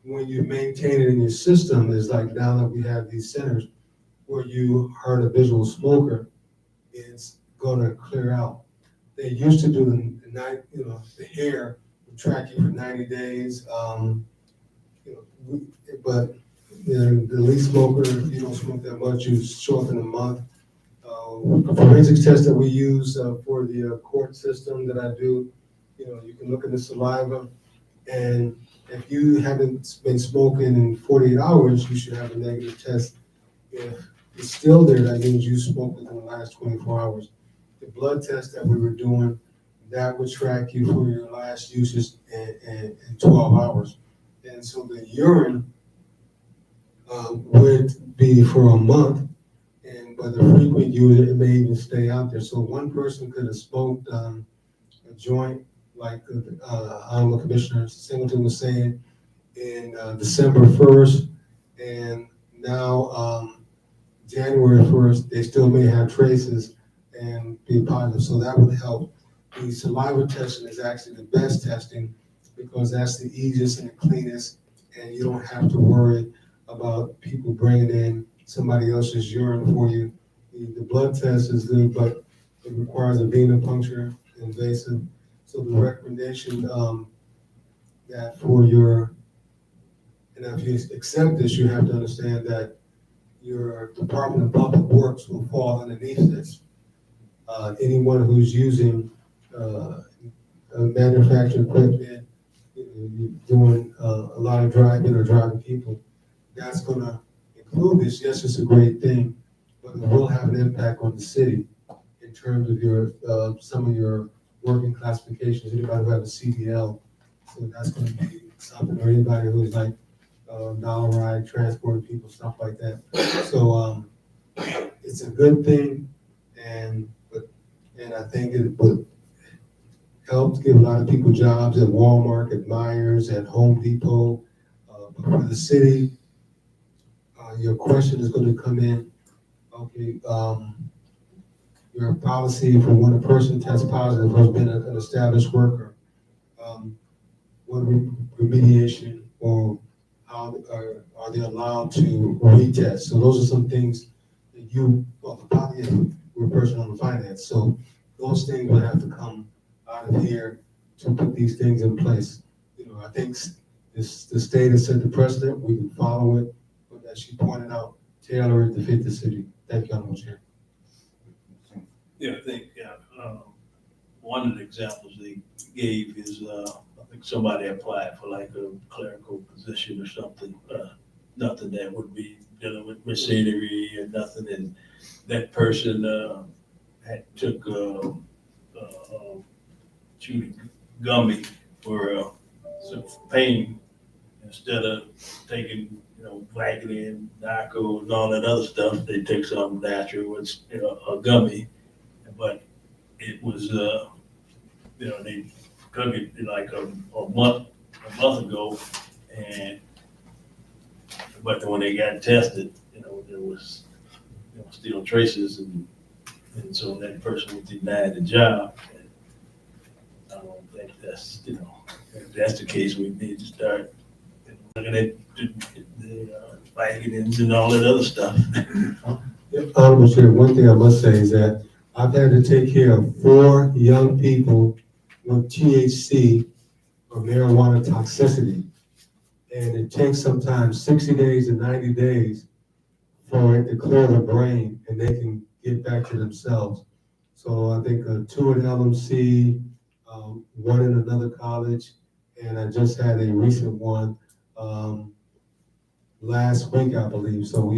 when you maintain it in your system, is like now that we have these centers where you are a visual smoker, it's going to clear out. They used to do the hair would track you for 90 days, but the least smoker, if you don't smoke that much, you show up in a month. Forensics test that we use for the court system that I do, you can look at the saliva, and if you haven't been smoking in 48 hours, you should have a negative test. If it's still there, that means you smoked within the last 24 hours. The blood test that we were doing, that would track you for your last usage in 12 hours. And so the urine would be for a month, but the frequent user, it may even stay out there. So one person could have smoked a joint, like Honorable Commissioner Singleton was saying, in December 1st, and now January 1st, they still may have traces and be positive. So that would help. The saliva testing is actually the best testing because that's the easiest and the cleanest, and you don't have to worry about people bringing in somebody else's urine for you. The blood test is good, but it requires a venipuncture, invasive. So the recommendation that for and if you accept this, you have to understand that your Department of Public Works will fall underneath this. Anyone who's using manufacturing equipment, doing a lot of driving or driving people, that's going to include this. Yes, it's a great thing, but it will have an impact on the city in terms of your some of your working classifications. Anybody who have a CDL, so that's going to be something, or anybody who's like dollar ride, transporting people, stuff like that. So it's a good thing, and I think it would help to give a lot of people jobs at Walmart, at Myers, at Home Depot. But for the city, your question is going to come in. Okay, your policy for when a person tests positive has been an established worker. What remediation or how are they allowed to retest? So those are some things that we're a person on the finance. So those things would have to come out of here to put these things in place. I think the state has set the precedent. We can follow it, but as she pointed out, tailor it to fit the city. Thank you, Honorable Chair. Yeah, I think one of the examples they gave is I think somebody applied for like a clerical position or something, nothing that would be dealing with machinery and nothing, and that person took chewing gummy for some pain instead of taking Vicodin, Nyquil, and all that other stuff. They take something natural, it's a gummy, but it was, they took it like a month ago, and, but when they got tested, there was, still traces, and so that person was denied the job. And I don't think that's, if that's the case, we need to start looking at the vitamins and all that other stuff. Honorable Chair, one thing I must say is that I've had to take care of 4 young people with THC or marijuana toxicity. And it takes sometimes 60 days to 90 days for it to clear the brain and they can get back to themselves. So I think 2 at LMC, 1 in another college, and I just had a recent one last week, I believe. So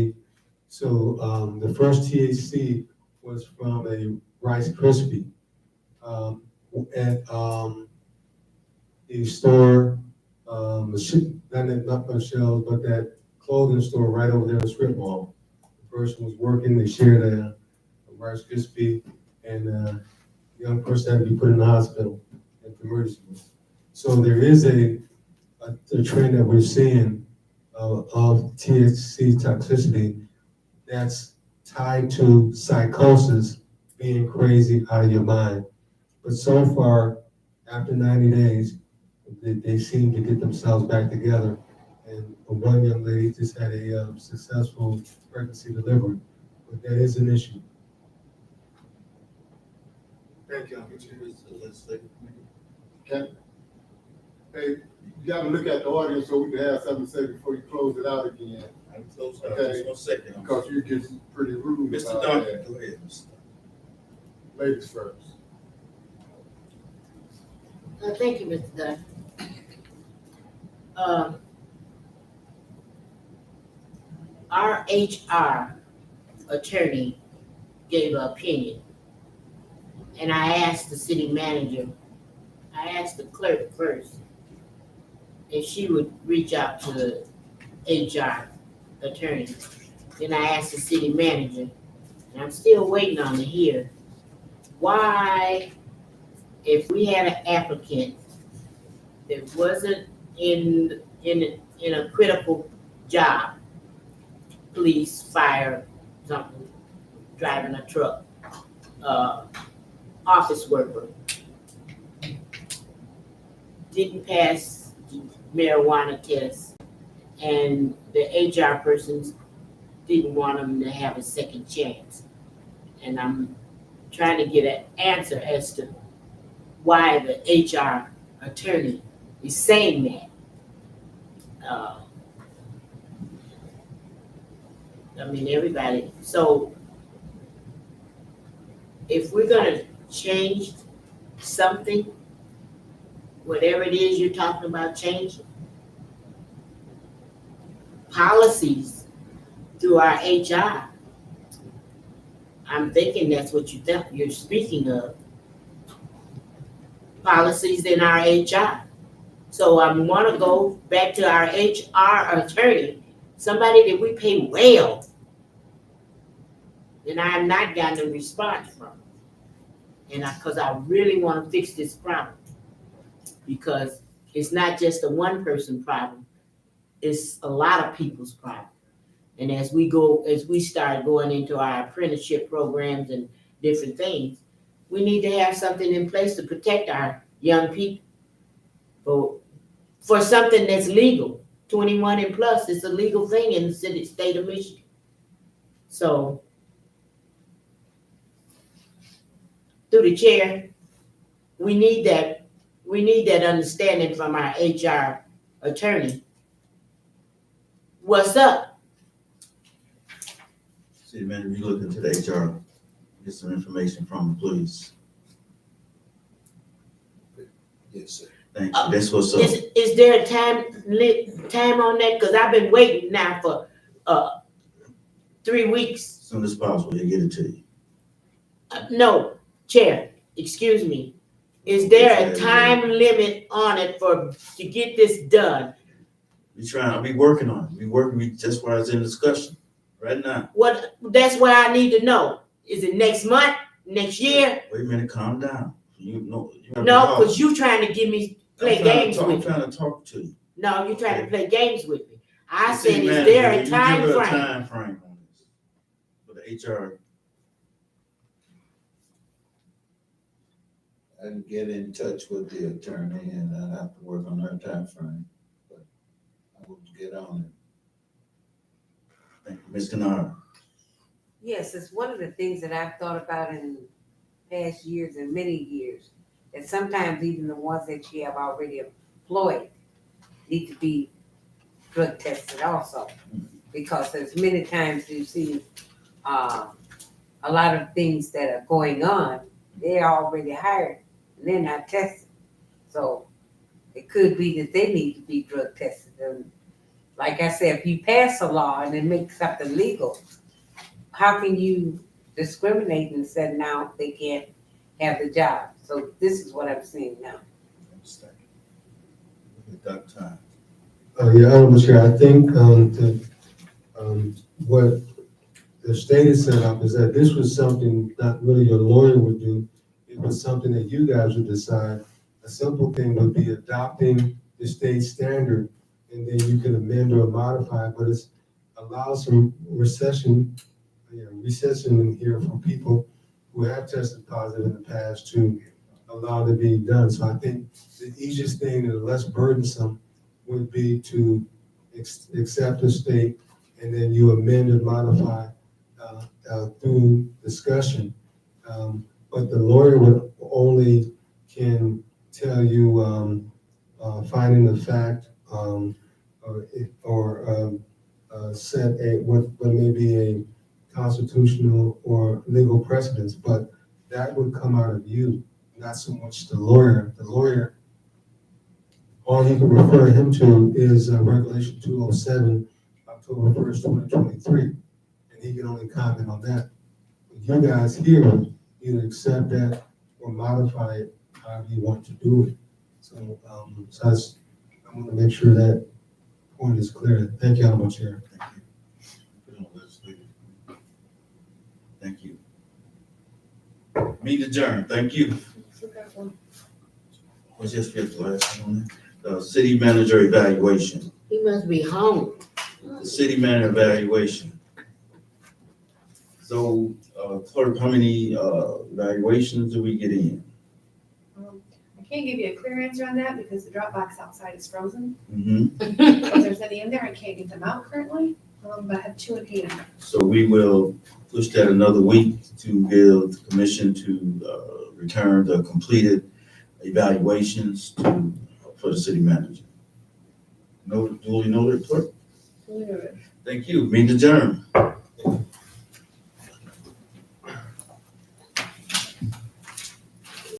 the first THC was from a Rice Krispie at the store, not Michelle's, but that clothing store right over there in Strip Mall. The person was working, they shared a Rice Krispie, and the young person had to be put in the hospital at the emergency room. So there is a trend that we're seeing of THC toxicity that's tied to psychosis, being crazy out of your mind. But so far, after 90 days, they seem to get themselves back together. And one young lady just had a successful pregnancy delivery, but that is an issue. Thank you. Okay. Hey, you gotta look at the audience so we can have something to say before you close it out again. I'm close out, Okay. just 1 second. Because you get pretty rude Mr. about Duncan, that. go ahead. Mr. Ladies first. Thank you, Mr. Dunn. Our HR attorney gave an opinion. And I asked the city manager, I asked the clerk first, if she would reach out to the HR attorney. Then I asked the city manager, and I'm still waiting on to hear why, if we had an applicant that wasn't in a critical job, police, fire, something, driving a truck, office worker, didn't pass the marijuana test, and the HR persons didn't want them to have a second chance. And I'm trying to get an answer as to why the HR attorney is saying that. Everybody, so if we're gonna change something, whatever it is you're talking about changing, policies through our HR, I'm thinking that's what you're speaking of. Policies in our HR. So I want to go back to our HR attorney, somebody that we pay well, and I have not gotten a response from. And because I really want to fix this problem, because it's not just a one person problem, it's a lot of people's problem. And as we start going into our apprenticeship programs and different things, we need to have something in place to protect our young people for something that's legal. 21 and plus, it's a legal thing in the state of Michigan. So, through the chair, we need that understanding from our HR attorney. What's up? City manager, you look into the HR, get some information from the police. Yes, sir. Thank you. That's what's up. Is there a time on that? Because I've been waiting now for 3 weeks. As soon as possible, he'll get it to you. No, Chair, excuse me. Is there a time limit on it to get this done? We working on it. That's why it's in discussion right now. That's what I need to know. Is it next month? next year? Wait a minute, calm down. You know. You have to No, talk. cause you trying to get me, play games I'm with me. trying to talk to you. No, you trying to play games with me. I The said, city is manager, there will a you time give her a frame? time frame on this for the HR? I can get in touch with the attorney and I'll have to work on her time frame, but I will get on it. Thank you, Ms. Kennard. Yes, it's one of the things that I've thought about in past years and many years. That sometimes even the ones that you have already employed need to be drug tested also. Because there's many times you see, a lot of things that are going on, they're already hired and they're not tested. So it could be that they need to be drug tested. And like I said, if you pass a law and it makes something legal, how can you discriminate and say now they can't have the job? So this is what I'm seeing now. Dr. Time. Yeah, Honorable Chair, I think, what the state is set up is that this was something not really your lawyer would do. It was something that you guys would decide. A simple thing would be adopting the state standard, and then you can amend or modify, but it's allows some recession in here for people who have tested positive in the past to allow it to be done. So I think the easiest thing and the less burdensome would be to accept the state, and then you amend and modify through discussion. But the lawyer would only can tell you finding the fact or set what may be a constitutional or legal precedence, but that would come out of you, not so much the lawyer. The lawyer, all you can refer him to is Regulation 207, October 1st, 2023, and he can only comment on that. But you guys here either accept that or modify it however you want to do it. So, I want to make sure that point is clear. Thank you, Honorable Chair. Thank you. Meet adjourned. Thank you. What's just the last one? The city manager evaluation. He must be home. The city manager evaluation. So, clerk, how many evaluations do we get in? I can't give you a clear answer on that because the drop box outside is frozen. Mm-hmm. If there's any in there, I can't get them out currently, but I have 2 in here. So we will push that another week to give the commission to return the completed evaluations for the city manager. Duly noted, clerk. Thank you. Meeting adjourned.